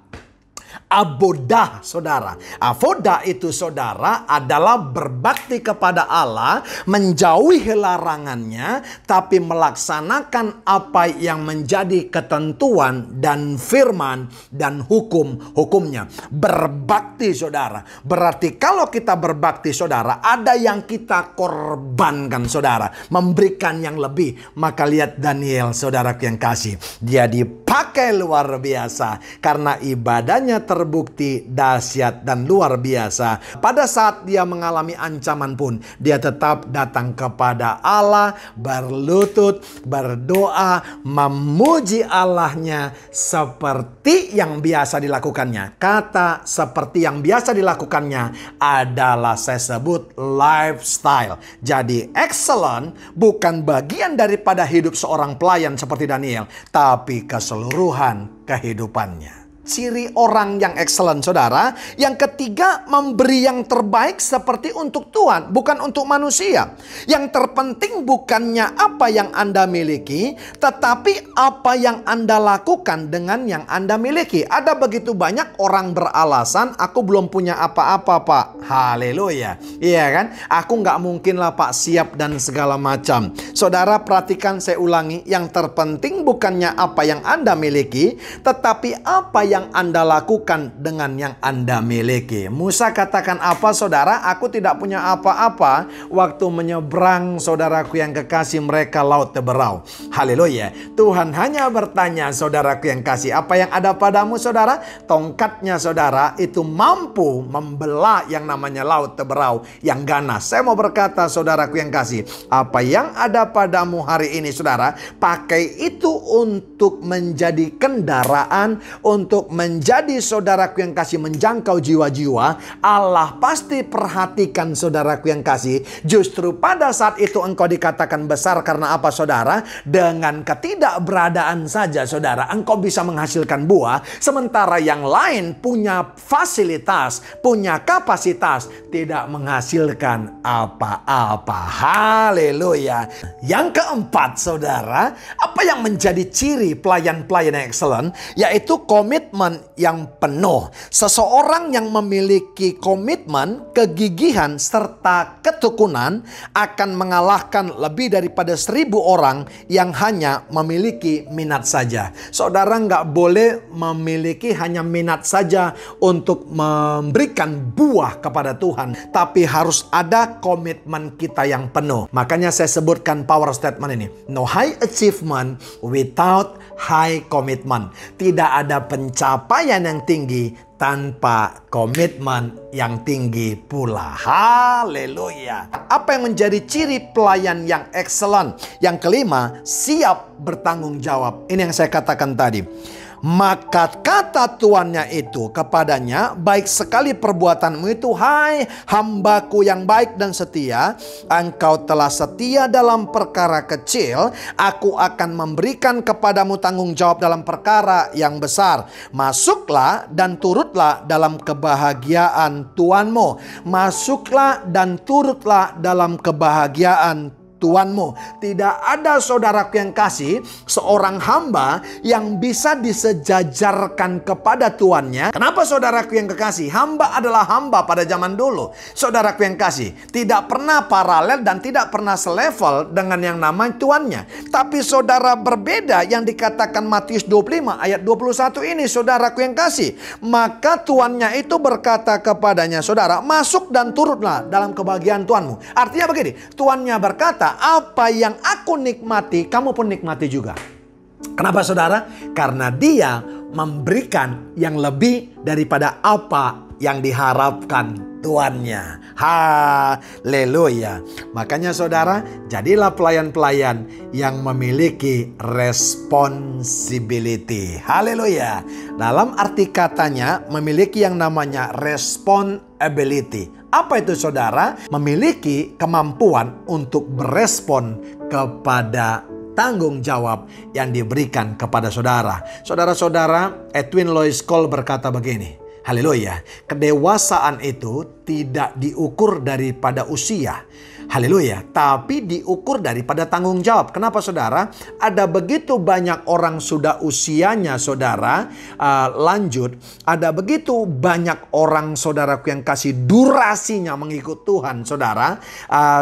Abodah saudara. Avodah itu saudara adalah berbakti kepada Allah, menjauhi larangannya, tapi melaksanakan apa yang menjadi ketentuan dan firman dan hukum-hukumnya. Berbakti saudara. Berarti kalau kita berbakti saudara, ada yang kita korbankan saudara. Memberikan yang lebih. Maka lihat Daniel saudaraku yang kasih. Dia dipakai luar biasa. Karena ibadahnya terbukti dahsyat dan luar biasa. Pada saat dia mengalami ancaman pun, dia tetap datang kepada Allah, berlutut, berdoa, memuji Allahnya seperti yang biasa dilakukannya. Kata seperti yang biasa dilakukannya adalah saya sebut lifestyle. Jadi excellent bukan bagian daripada hidup seorang pelayan seperti Daniel, tapi keseluruhan kehidupannya. Ciri orang yang excellent saudara. Yang ketiga, memberi yang terbaik seperti untuk Tuhan, bukan untuk manusia. Yang terpenting bukannya apa yang Anda miliki, tetapi apa yang Anda lakukan dengan yang Anda miliki. Ada begitu banyak orang beralasan, aku belum punya apa-apa Pak. Haleluya. Iya kan? Aku nggak mungkin lah Pak, siap dan segala macam. Saudara perhatikan, saya ulangi. Yang terpenting bukannya apa yang Anda miliki, tetapi apa yang Anda lakukan dengan yang Anda miliki. Musa katakan apa saudara? Aku tidak punya apa-apa waktu menyeberang saudaraku yang kekasih mereka laut Teberau. Haleluya. Tuhan hanya bertanya saudaraku yang kasih, apa yang ada padamu saudara? Tongkatnya saudara itu mampu membelah yang namanya laut Teberau yang ganas. Saya mau berkata saudaraku yang kasih, apa yang ada padamu hari ini saudara, pakai itu untuk menjadi kendaraan, untuk untuk menjadi saudaraku yang kasih menjangkau jiwa-jiwa, Allah pasti perhatikan saudaraku yang kasih. Justru pada saat itu engkau dikatakan besar karena apa saudara? Dengan ketidakberadaan saja saudara, engkau bisa menghasilkan buah. Sementara yang lain punya fasilitas, punya kapasitas, tidak menghasilkan apa-apa. Haleluya. Yang keempat saudara, apa yang menjadi ciri pelayan-pelayan yang excellent? Yaitu komitmen yang penuh. Seseorang yang memiliki komitmen, kegigihan, serta ketekunan akan mengalahkan lebih daripada 1000 orang yang hanya memiliki minat saja. Saudara nggak boleh memiliki hanya minat saja untuk memberikan buah kepada Tuhan. Tapi harus ada komitmen kita yang penuh. Makanya saya sebutkan power statement ini. No high achievement without high commitment. Tidak ada pencapaian yang tinggi tanpa komitmen yang tinggi pula. Haleluya. Apa yang menjadi ciri pelayan yang excellent? Yang kelima, siap bertanggung jawab. Ini yang saya katakan tadi. Maka kata tuannya itu kepadanya, baik sekali perbuatanmu itu, hai hambaku yang baik dan setia. Engkau telah setia dalam perkara kecil, aku akan memberikan kepadamu tanggung jawab dalam perkara yang besar. Masuklah dan turutlah dalam kebahagiaan tuanmu. Masuklah dan turutlah dalam kebahagiaan Tuanmu. Tidak ada saudaraku yang kasih seorang hamba yang bisa disejajarkan kepada tuannya. Kenapa saudaraku yang kekasih? Hamba adalah hamba pada zaman dulu. Saudaraku yang kasih, tidak pernah paralel dan tidak pernah selevel dengan yang namanya tuannya. Tapi saudara berbeda yang dikatakan Matius 25 ayat 21 ini saudaraku yang kasih. Maka tuannya itu berkata kepadanya, saudara, masuk dan turutlah dalam kebahagiaan tuanmu. Artinya begini, tuannya berkata, apa yang aku nikmati, kamu pun nikmati juga. Kenapa saudara? Karena dia memberikan yang lebih daripada apa yang diharapkan tuannya. Haleluya. Makanya saudara, jadilah pelayan-pelayan yang memiliki responsibility. Haleluya. Dalam arti katanya, memiliki yang namanya responsibility. Apa itu saudara? Memiliki kemampuan untuk berespon kepada tanggung jawab yang diberikan kepada saudara. Saudara-saudara, Edwin Lois Cole berkata begini. Haleluya. Kedewasaan itu tidak diukur daripada usia. Haleluya. Tapi diukur daripada tanggung jawab. Kenapa saudara? Ada begitu banyak orang sudah usianya saudara lanjut. Ada begitu banyak orang saudaraku yang kasih durasinya mengikut Tuhan saudara.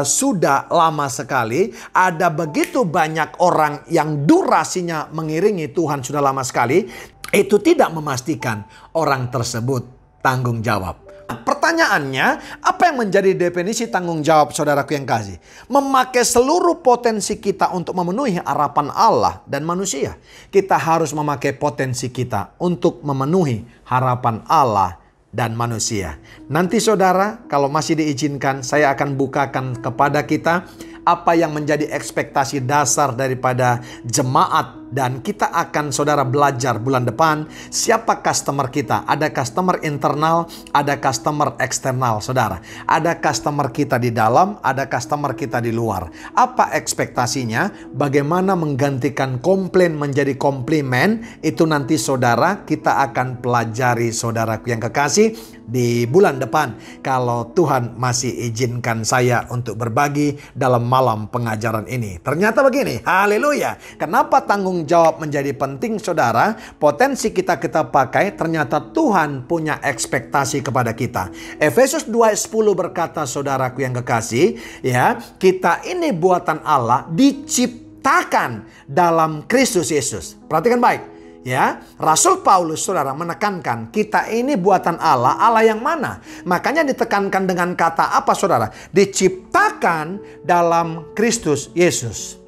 Sudah lama sekali. Ada begitu banyak orang yang durasinya mengiringi Tuhan sudah lama sekali. Itu tidak memastikan orang tersebut tanggung jawab. Pertanyaannya, apa yang menjadi definisi tanggung jawab saudaraku yang kasih? Memakai seluruh potensi kita untuk memenuhi harapan Allah dan manusia. Kita harus memakai potensi kita untuk memenuhi harapan Allah dan manusia. Nanti saudara, kalau masih diizinkan, saya akan bukakan kepada kita apa yang menjadi ekspektasi dasar daripada jemaat. Dan kita akan saudara belajar bulan depan siapa customer kita. Ada customer internal, ada customer eksternal saudara. Ada customer kita di dalam, ada customer kita di luar. Apa ekspektasinya? Bagaimana menggantikan komplain menjadi komplimen? Itu nanti saudara kita akan pelajari saudaraku yang kekasih di bulan depan. Kalau Tuhan masih izinkan saya untuk berbagi dalam malam pengajaran ini. Ternyata begini, haleluya. Kenapa tanggung jawab menjadi penting saudara? Potensi kita pakai, ternyata Tuhan punya ekspektasi kepada kita. Efesus 2:10 berkata saudaraku yang kekasih, ya, kita ini buatan Allah diciptakan dalam Kristus Yesus. Perhatikan baik. Ya, Rasul Paulus saudara menekankan kita ini buatan Allah. Allah yang mana? Makanya ditekankan dengan kata apa saudara? Diciptakan dalam Kristus Yesus.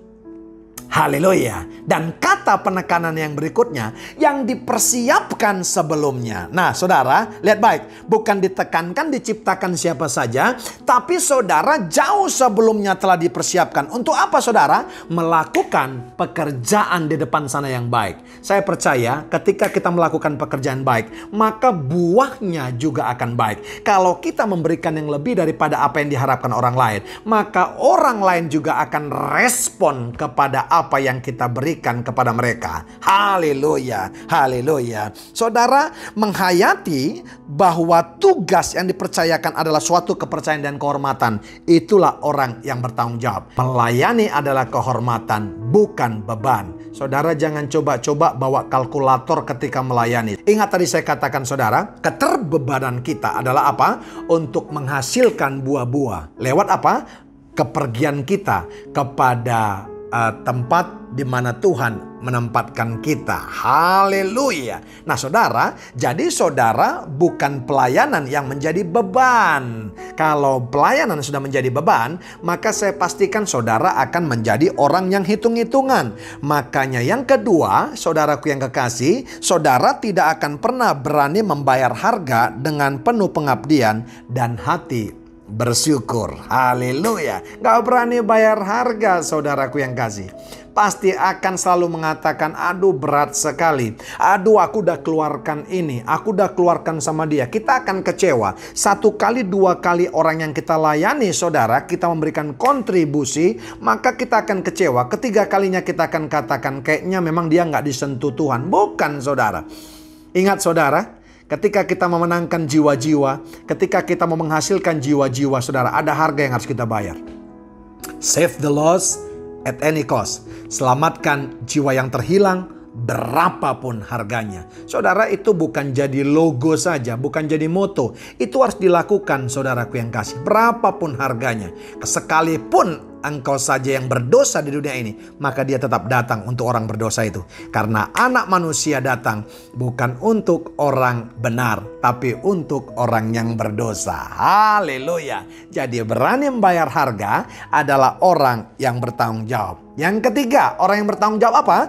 Haleluya. Dan kata penekanan yang berikutnya, yang dipersiapkan sebelumnya. Nah saudara, lihat baik. Bukan ditekankan, diciptakan siapa saja. Tapi saudara jauh sebelumnya telah dipersiapkan. Untuk apa saudara? Melakukan pekerjaan di depan sana yang baik. Saya percaya ketika kita melakukan pekerjaan baik, maka buahnya juga akan baik. Kalau kita memberikan yang lebih daripada apa yang diharapkan orang lain, maka orang lain juga akan respon kepada apa yang kita berikan kepada mereka. Haleluya, haleluya. Saudara menghayati bahwa tugas yang dipercayakan adalah suatu kepercayaan dan kehormatan. Itulah orang yang bertanggung jawab. Melayani adalah kehormatan, bukan beban. Saudara jangan coba-coba bawa kalkulator ketika melayani. Ingat tadi saya katakan saudara, keterbebanan kita adalah apa? Untuk menghasilkan buah-buah. Lewat apa? Kepergian kita kepada tempat di mana Tuhan menempatkan kita. Haleluya. Nah saudara, jadi saudara bukan pelayanan yang menjadi beban. Kalau pelayanan sudah menjadi beban, maka saya pastikan saudara akan menjadi orang yang hitung-hitungan. Makanya yang kedua, saudaraku yang kekasih, saudara tidak akan pernah berani membayar harga dengan penuh pengabdian dan hati bersyukur. Haleluya. Gak berani bayar harga saudaraku yang kasih. Pasti akan selalu mengatakan, aduh berat sekali. Aduh aku udah keluarkan ini. Aku udah keluarkan sama dia. Kita akan kecewa. 1 kali 2 kali orang yang kita layani saudara, kita memberikan kontribusi, maka kita akan kecewa. Ketiga kalinya kita akan katakan kayaknya memang dia gak disentuh Tuhan. Bukan saudara. Ingat saudara, ketika kita memenangkan jiwa-jiwa, ketika kita mau menghasilkan jiwa-jiwa saudara, ada harga yang harus kita bayar. Save the lost at any cost. Selamatkan jiwa yang terhilang berapapun harganya. Saudara, itu bukan jadi logo saja, bukan jadi moto. Itu harus dilakukan saudaraku yang kasih, berapapun harganya. Sekalipun engkau saja yang berdosa di dunia ini, maka dia tetap datang untuk orang berdosa itu. Karena anak manusia datang bukan untuk orang benar, tapi untuk orang yang berdosa. Haleluya. Jadi berani membayar harga adalah orang yang bertanggung jawab. Yang ketiga, orang yang bertanggung jawab apa?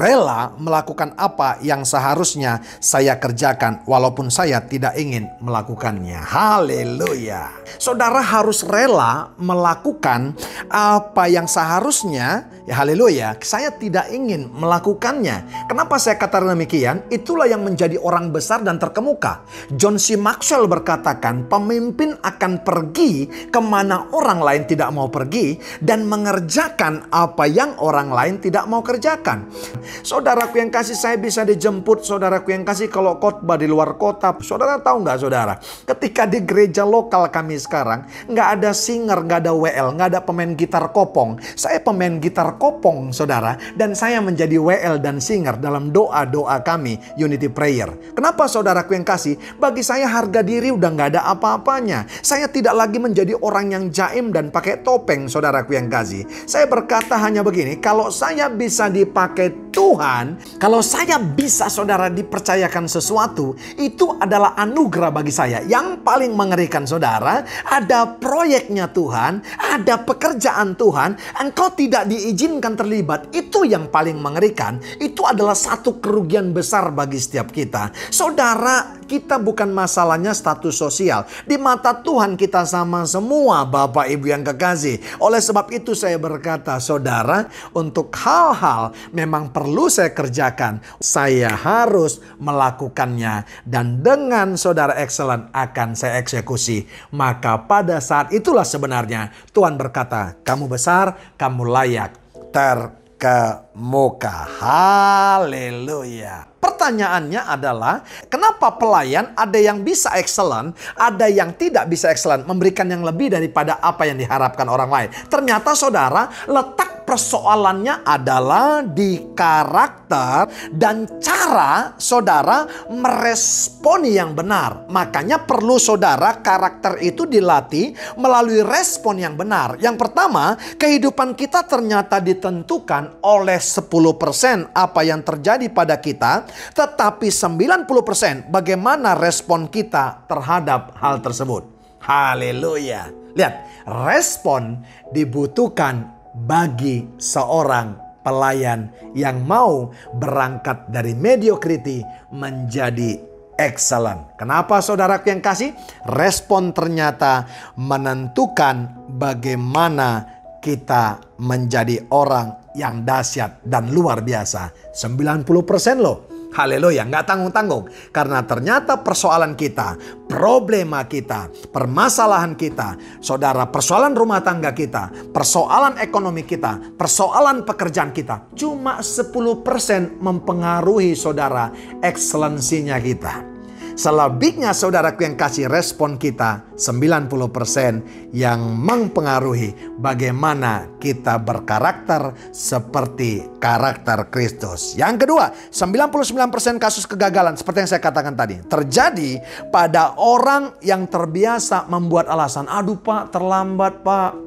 Rela melakukan apa yang seharusnya saya kerjakan walaupun saya tidak ingin melakukannya. Haleluya. Saudara harus rela melakukan apa yang seharusnya, ya haleluya, saya tidak ingin melakukannya. Kenapa saya katakan demikian? Itulah yang menjadi orang besar dan terkemuka. John C. Maxwell berkatakan, pemimpin akan pergi kemana orang lain tidak mau pergi dan mengerjakan apa yang orang lain tidak mau kerjakan. Saudaraku yang kasih, saya bisa dijemput saudaraku yang kasih kalau khotbah di luar kota. Saudara tahu nggak saudara? Ketika di gereja lokal kami sekarang, nggak ada singer, nggak ada WL, nggak ada pemain gitar kopong. Saya pemain gitar kopong saudara, dan saya menjadi WL dan singer dalam doa-doa kami Unity Prayer. Kenapa saudaraku yang kasih? Bagi saya harga diri udah nggak ada apa-apanya. Saya tidak lagi menjadi orang yang jaim dan pakai topeng saudaraku yang kasih. Saya berkata hanya begini, kalau saya bisa dipakai Tuhan, kalau saya bisa saudara dipercayakan sesuatu, itu adalah anugerah bagi saya. Yang paling mengerikan saudara, ada proyeknya Tuhan, ada pekerjaan Tuhan, engkau tidak diizinkan terlibat. Itu yang paling mengerikan. Itu adalah satu kerugian besar bagi setiap kita. Saudara, kita bukan masalahnya status sosial. Di mata Tuhan kita sama semua, Bapak Ibu yang kekasih. Oleh sebab itu saya berkata, saudara, untuk hal-hal memang perlu saya kerjakan, saya harus melakukannya. Dan dengan saudara excellent akan saya eksekusi. Maka pada saat itulah sebenarnya Tuhan berkata, kamu besar, kamu layak terkemuka. Haleluya. Pertanyaannya adalah, kenapa pelayan ada yang bisa excellent, ada yang tidak bisa excellent, memberikan yang lebih daripada apa yang diharapkan orang lain? Ternyata saudara, letak persoalannya adalah di karakter dan cara saudara meresponi yang benar. Makanya perlu saudara karakter itu dilatih melalui respon yang benar. Yang pertama, kehidupan kita ternyata ditentukan oleh 10% apa yang terjadi pada kita, tetapi 90% bagaimana respon kita terhadap hal tersebut. Haleluya. Lihat, respon dibutuhkan bagi seorang pelayan yang mau berangkat dari mediocrity menjadi excellent. Kenapa saudaraku yang kasih? Respon ternyata menentukan bagaimana kita menjadi orang yang dahsyat dan luar biasa. 90% loh. Haleluya, nggak tanggung-tanggung. Karena ternyata persoalan kita, problema kita, permasalahan kita, saudara, persoalan rumah tangga kita, persoalan ekonomi kita, persoalan pekerjaan kita, cuma 10% mempengaruhi saudara ekselensinya kita. Selebihnya saudaraku yang kasih, respon kita 90% yang mempengaruhi bagaimana kita berkarakter seperti karakter Kristus. Yang kedua, 99% kasus kegagalan seperti yang saya katakan tadi terjadi pada orang yang terbiasa membuat alasan. Aduh Pak, terlambat Pak.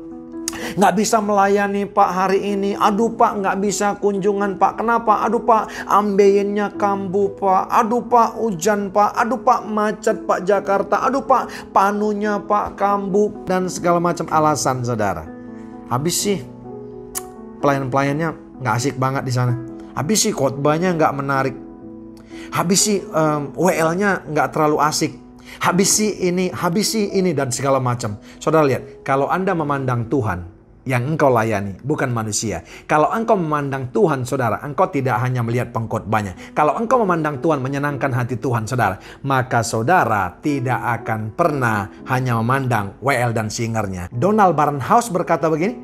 Nggak bisa melayani Pak hari ini. Aduh Pak, nggak bisa kunjungan Pak. Kenapa? Aduh Pak, ambeyennya kambuh Pak. Aduh Pak, hujan Pak. Aduh Pak, macet Pak Jakarta. Aduh Pak, panunya Pak kambuh. Dan segala macam alasan saudara. Habis sih pelayan-pelayannya nggak asik banget di sana. Habis sih khotbahnya nggak menarik. Habis sih WL-nya nggak terlalu asik. Habis sih ini dan segala macam. Saudara lihat, kalau Anda memandang Tuhan yang engkau layani, bukan manusia. Kalau engkau memandang Tuhan, saudara, engkau tidak hanya melihat pengkhotbahnya. Kalau engkau memandang Tuhan menyenangkan hati Tuhan, saudara, maka saudara tidak akan pernah hanya memandang WL dan singernya. Donald Barnhouse berkata begini,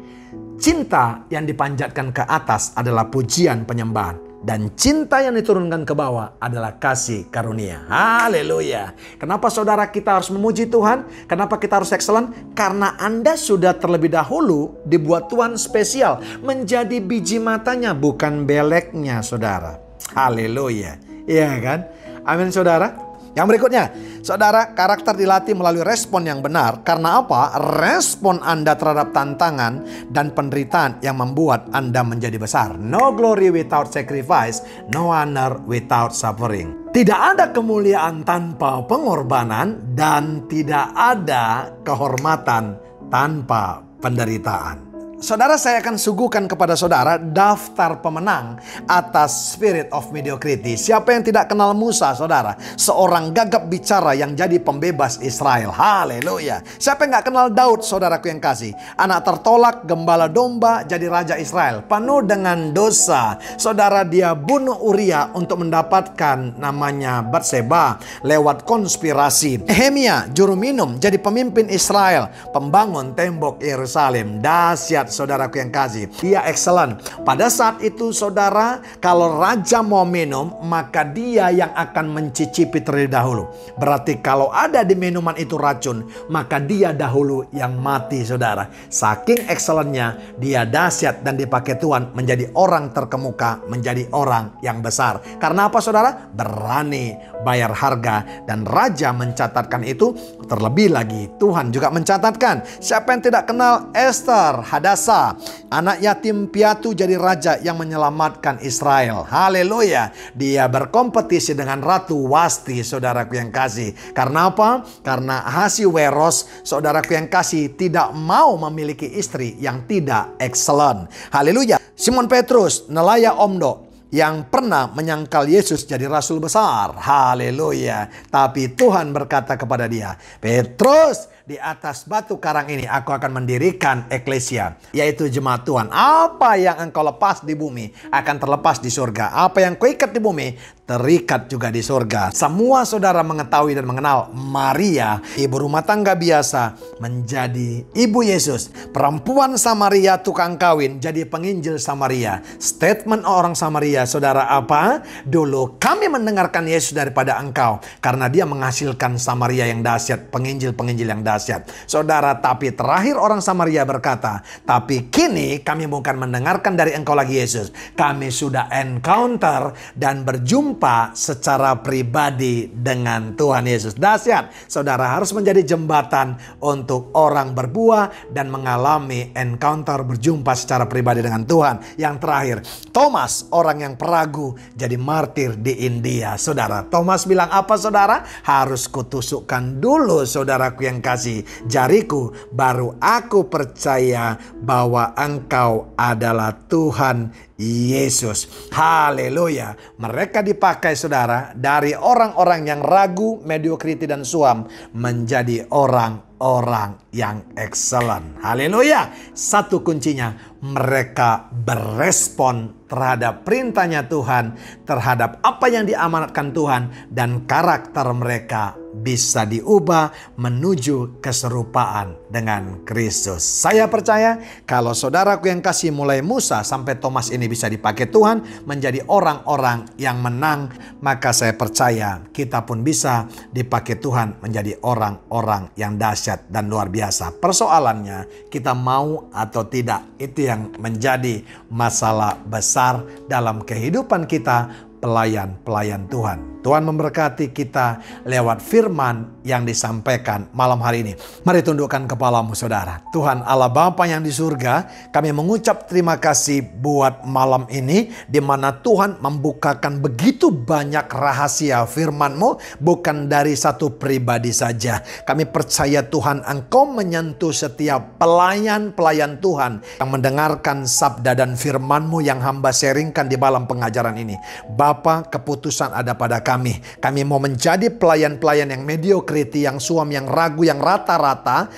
cinta yang dipanjatkan ke atas adalah pujian penyembahan. Dan cinta yang diturunkan ke bawah adalah kasih karunia. Haleluya. Kenapa saudara kita harus memuji Tuhan? Kenapa kita harus excellent? Karena Anda sudah terlebih dahulu dibuat Tuhan spesial. Menjadi biji matanya, bukan beleknya saudara. Haleluya. Iya kan? Amin saudara. Yang berikutnya, saudara, karakter dilatih melalui respon yang benar. Karena apa? Respon Anda terhadap tantangan dan penderitaan yang membuat Anda menjadi besar. No glory without sacrifice, no honor without suffering. Tidak ada kemuliaan tanpa pengorbanan dan tidak ada kehormatan tanpa penderitaan. Saudara, saya akan suguhkan kepada saudara daftar pemenang atas spirit of mediocrity. Siapa yang tidak kenal Musa, saudara? Seorang gagap bicara yang jadi pembebas Israel. Haleluya. Siapa yang gak kenal Daud, saudaraku yang kasih? Anak tertolak, gembala domba, jadi raja Israel. Penuh dengan dosa. Saudara, dia bunuh Uria untuk mendapatkan namanya Batseba lewat konspirasi. Nehemia, juru minum, jadi pemimpin Israel. Pembangun tembok Yerusalem. Dahsyat. Saudaraku yang kasih, dia excellent. Pada saat itu saudara, kalau raja mau minum, maka dia yang akan mencicipi terlebih dahulu. Berarti kalau ada di minuman itu racun, maka dia dahulu yang mati saudara. Saking excellentnya, dia dahsyat dan dipakai Tuhan menjadi orang terkemuka, menjadi orang yang besar. Karena apa saudara? Berani bayar harga dan raja mencatatkan itu. Terlebih lagi Tuhan juga mencatatkan. Siapa yang tidak kenal Esther, Hadasa, anak yatim piatu jadi raja yang menyelamatkan Israel. Haleluya. Dia berkompetisi dengan Ratu Wasti, saudaraku yang kasih. Karena apa? Karena Ahasiweros, saudaraku yang kasih, tidak mau memiliki istri yang tidak excellent. Haleluya. Simon Petrus, nelayan Omdo, yang pernah menyangkal Yesus jadi rasul besar. Haleluya. Tapi Tuhan berkata kepada dia, Petrus, di atas batu karang ini aku akan mendirikan eklesia, yaitu jemaat Tuhan. Apa yang engkau lepas di bumi akan terlepas di surga. Apa yang kau ikat di bumi terikat juga di surga. Semua saudara mengetahui dan mengenal Maria, ibu rumah tangga biasa, menjadi ibu Yesus. Perempuan Samaria tukang kawin jadi penginjil Samaria. Statement orang Samaria, saudara, apa? Dulu kami mendengarkan Yesus daripada engkau, karena dia menghasilkan Samaria yang dahsyat, penginjil-penginjil yang dahsyat. Saudara, tapi terakhir orang Samaria berkata, tapi kini kami bukan mendengarkan dari engkau lagi Yesus. Kami sudah encounter dan berjumpa secara pribadi dengan Tuhan Yesus. Dahsyat. Saudara harus menjadi jembatan untuk orang berbuah dan mengalami encounter, berjumpa secara pribadi dengan Tuhan. Yang terakhir, Thomas, orang yang peragu, jadi martir di India. Saudara, Thomas bilang apa saudara? Harus kutusukkan dulu saudaraku yang kasih jariku, baru aku percaya bahwa engkau adalah Tuhan Yesus. Haleluya. Mereka dipakai saudara dari orang-orang yang ragu, mediokriti dan suam menjadi orang-orang yang excellent. Haleluya. Satu kuncinya, mereka berespon terhadap perintahnya Tuhan, terhadap apa yang diamanatkan Tuhan, dan karakter mereka bisa diubah menuju keserupaan dengan Kristus. Saya percaya kalau saudaraku yang kasih, mulai Musa sampai Thomas ini bisa dipakai Tuhan menjadi orang-orang yang menang, maka saya percaya kita pun bisa dipakai Tuhan menjadi orang-orang yang dahsyat dan luar biasa. Persoalannya kita mau atau tidak, itu yang menjadi masalah besar dalam kehidupan kita, pelayan-pelayan Tuhan. Tuhan memberkati kita lewat firman yang disampaikan malam hari ini. Mari tundukkan kepalamu saudara. Tuhan Allah Bapa yang di surga, kami mengucap terima kasih buat malam ini, di mana Tuhan membukakan begitu banyak rahasia firman-Mu, bukan dari satu pribadi saja. Kami percaya Tuhan, Engkau menyentuh setiap pelayan-pelayan Tuhan yang mendengarkan sabda dan firman-Mu yang hamba sharingkan di malam pengajaran ini. Bapa, keputusan ada pada kami. Kami mau menjadi pelayan-pelayan yang mediokriti, yang suam, yang ragu, yang rata-rata,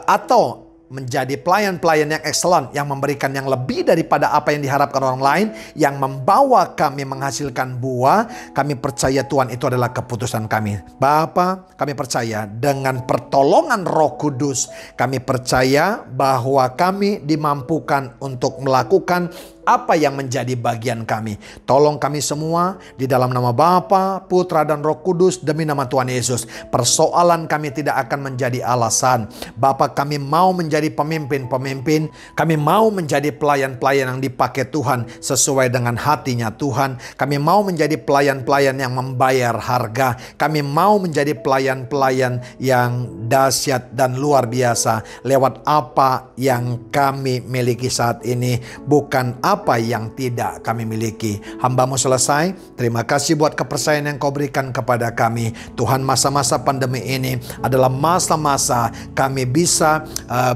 atau menjadi pelayan-pelayan yang excellent, yang memberikan yang lebih daripada apa yang diharapkan orang lain, yang membawa kami menghasilkan buah. Kami percaya Tuhan, itu adalah keputusan kami. Bapa, kami percaya dengan pertolongan Roh Kudus, kami percaya bahwa kami dimampukan untuk melakukan apa yang menjadi bagian kami. Tolong kami semua di dalam nama Bapa, Putra dan Roh Kudus, demi nama Tuhan Yesus. Persoalan kami tidak akan menjadi alasan. Bapa, kami mau menjadi pemimpin-pemimpin. Kami mau menjadi pelayan-pelayan yang dipakai Tuhan sesuai dengan hatinya Tuhan. Kami mau menjadi pelayan-pelayan yang membayar harga. Kami mau menjadi pelayan-pelayan yang dahsyat dan luar biasa lewat apa yang kami miliki saat ini, bukan apa yang tidak kami miliki. Hamba-Mu selesai. Terima kasih buat kepercayaan yang Kau berikan kepada kami. Tuhan, masa-masa pandemi ini adalah masa-masa kami bisa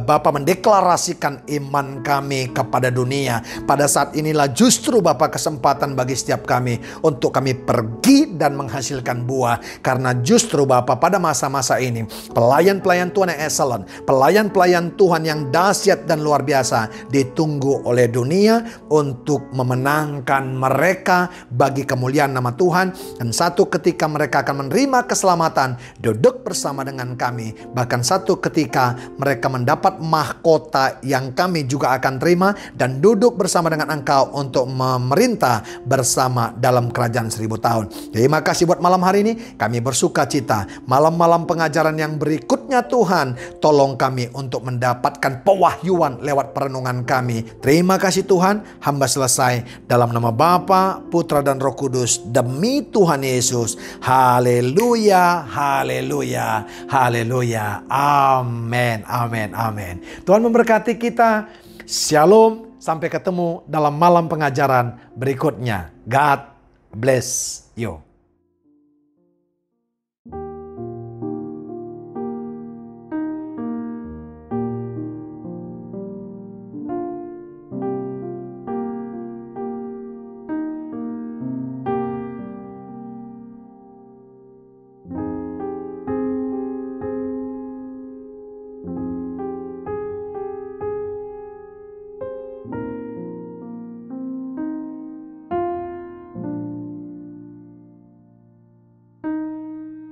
Bapa mendeklarasikan iman kami kepada dunia. Pada saat inilah justru Bapa kesempatan bagi setiap kami untuk kami pergi dan menghasilkan buah. Karena justru Bapa pada masa-masa ini, pelayan-pelayan Tuhan yang excellent, pelayan-pelayan Tuhan yang dahsyat dan luar biasa ditunggu oleh dunia untuk memenangkan mereka bagi kemuliaan nama Tuhan. Dan satu ketika mereka akan menerima keselamatan, duduk bersama dengan kami. Bahkan satu ketika mereka mendapat mahkota yang kami juga akan terima, dan duduk bersama dengan Engkau untuk memerintah bersama dalam kerajaan 1000 tahun. Terima kasih buat malam hari ini. Kami bersuka cita. Malam-malam pengajaran yang berikutnya Tuhan, tolong kami untuk mendapatkan pewahyuan lewat perenungan kami. Terima kasih Tuhan. Hamba selesai dalam nama Bapa, Putra dan Roh Kudus, demi Tuhan Yesus. Haleluya, haleluya, haleluya. Amin, amin, amin. Tuhan memberkati kita. Shalom. Sampai ketemu dalam malam pengajaran berikutnya. God bless you.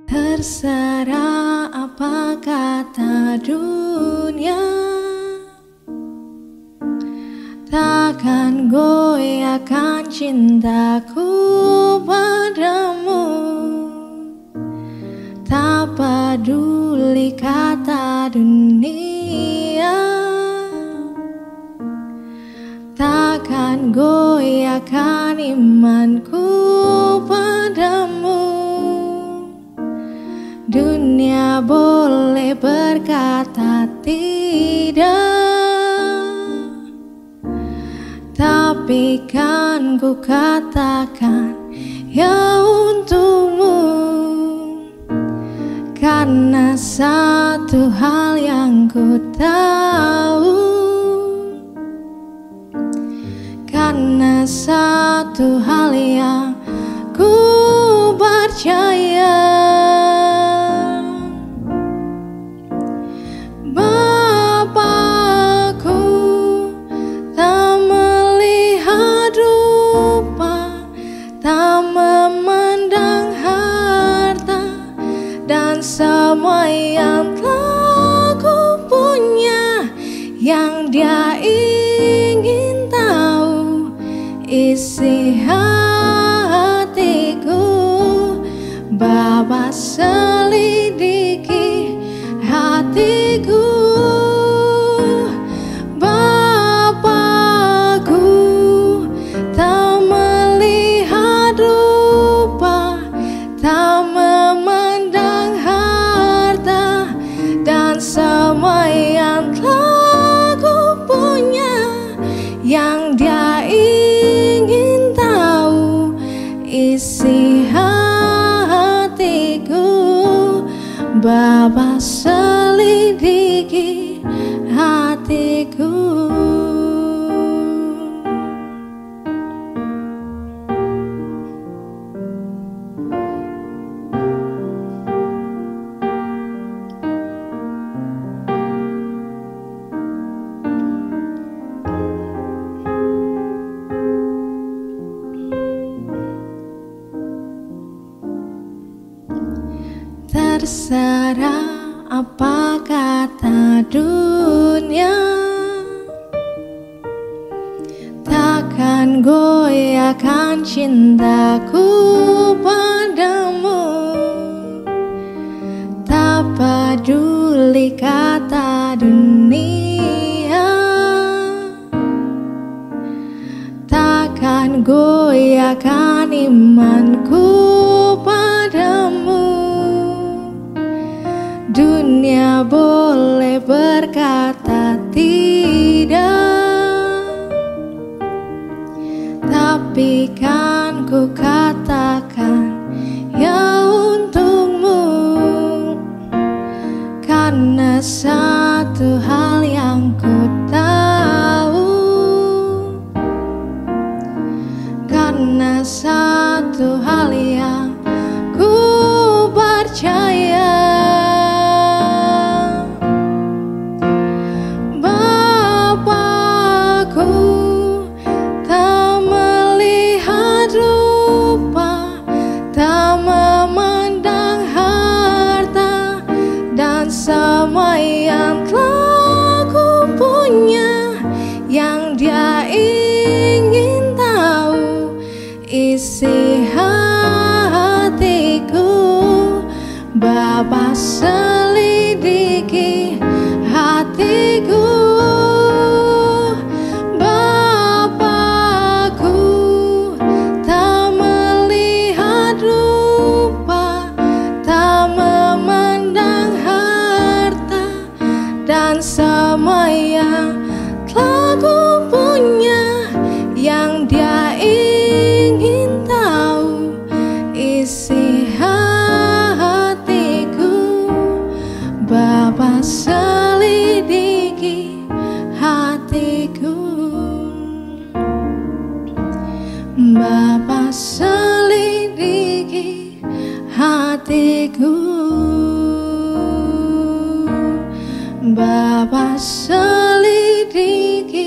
Terserah apa kata dunia, takkan goyahkan cintaku padamu. Tak peduli kata dunia, takkan goyahkan imanku padamu. Dunia boleh berkata tidak, tapi kan ku katakan ya untukmu. Karena satu hal yang ku tahu, karena Karena satu hal yang ku percaya, Bapakku tak melihat rupa, tak memandang harta, dan semua yang telah ku punya, yang Dia ingin tahu isi hatiku. Bapa selidiki hatiku, Bapakku tak melihat rupa, tak memandang harta, dan semua yang telah ku punya, yang Dia ingin tahu isi hatiku. Bapa selidiki hatiku. Terserah apa kata dunia, takkan goyahkan cintaku padamu. Tak peduli kata dunia, takkan goyahkan imanku padamu. Dunia boleh berkata tidak, tapi kan ku katakan ya untukmu. Karena satu hal yang ku tahu, karena satu hal yang ku percaya, semua yang telah ku punya, yang Dia ingin tahu isi hatiku. Bapa selidiki hatiku, Bapakku tak melihat rupa, tak memandang harta, dan semua yang telah ku punya, yang Dia ingin tahu isi hatiku. Bapa selidiki hatiku, Bapa selidiki hatiku, Bapa selidiki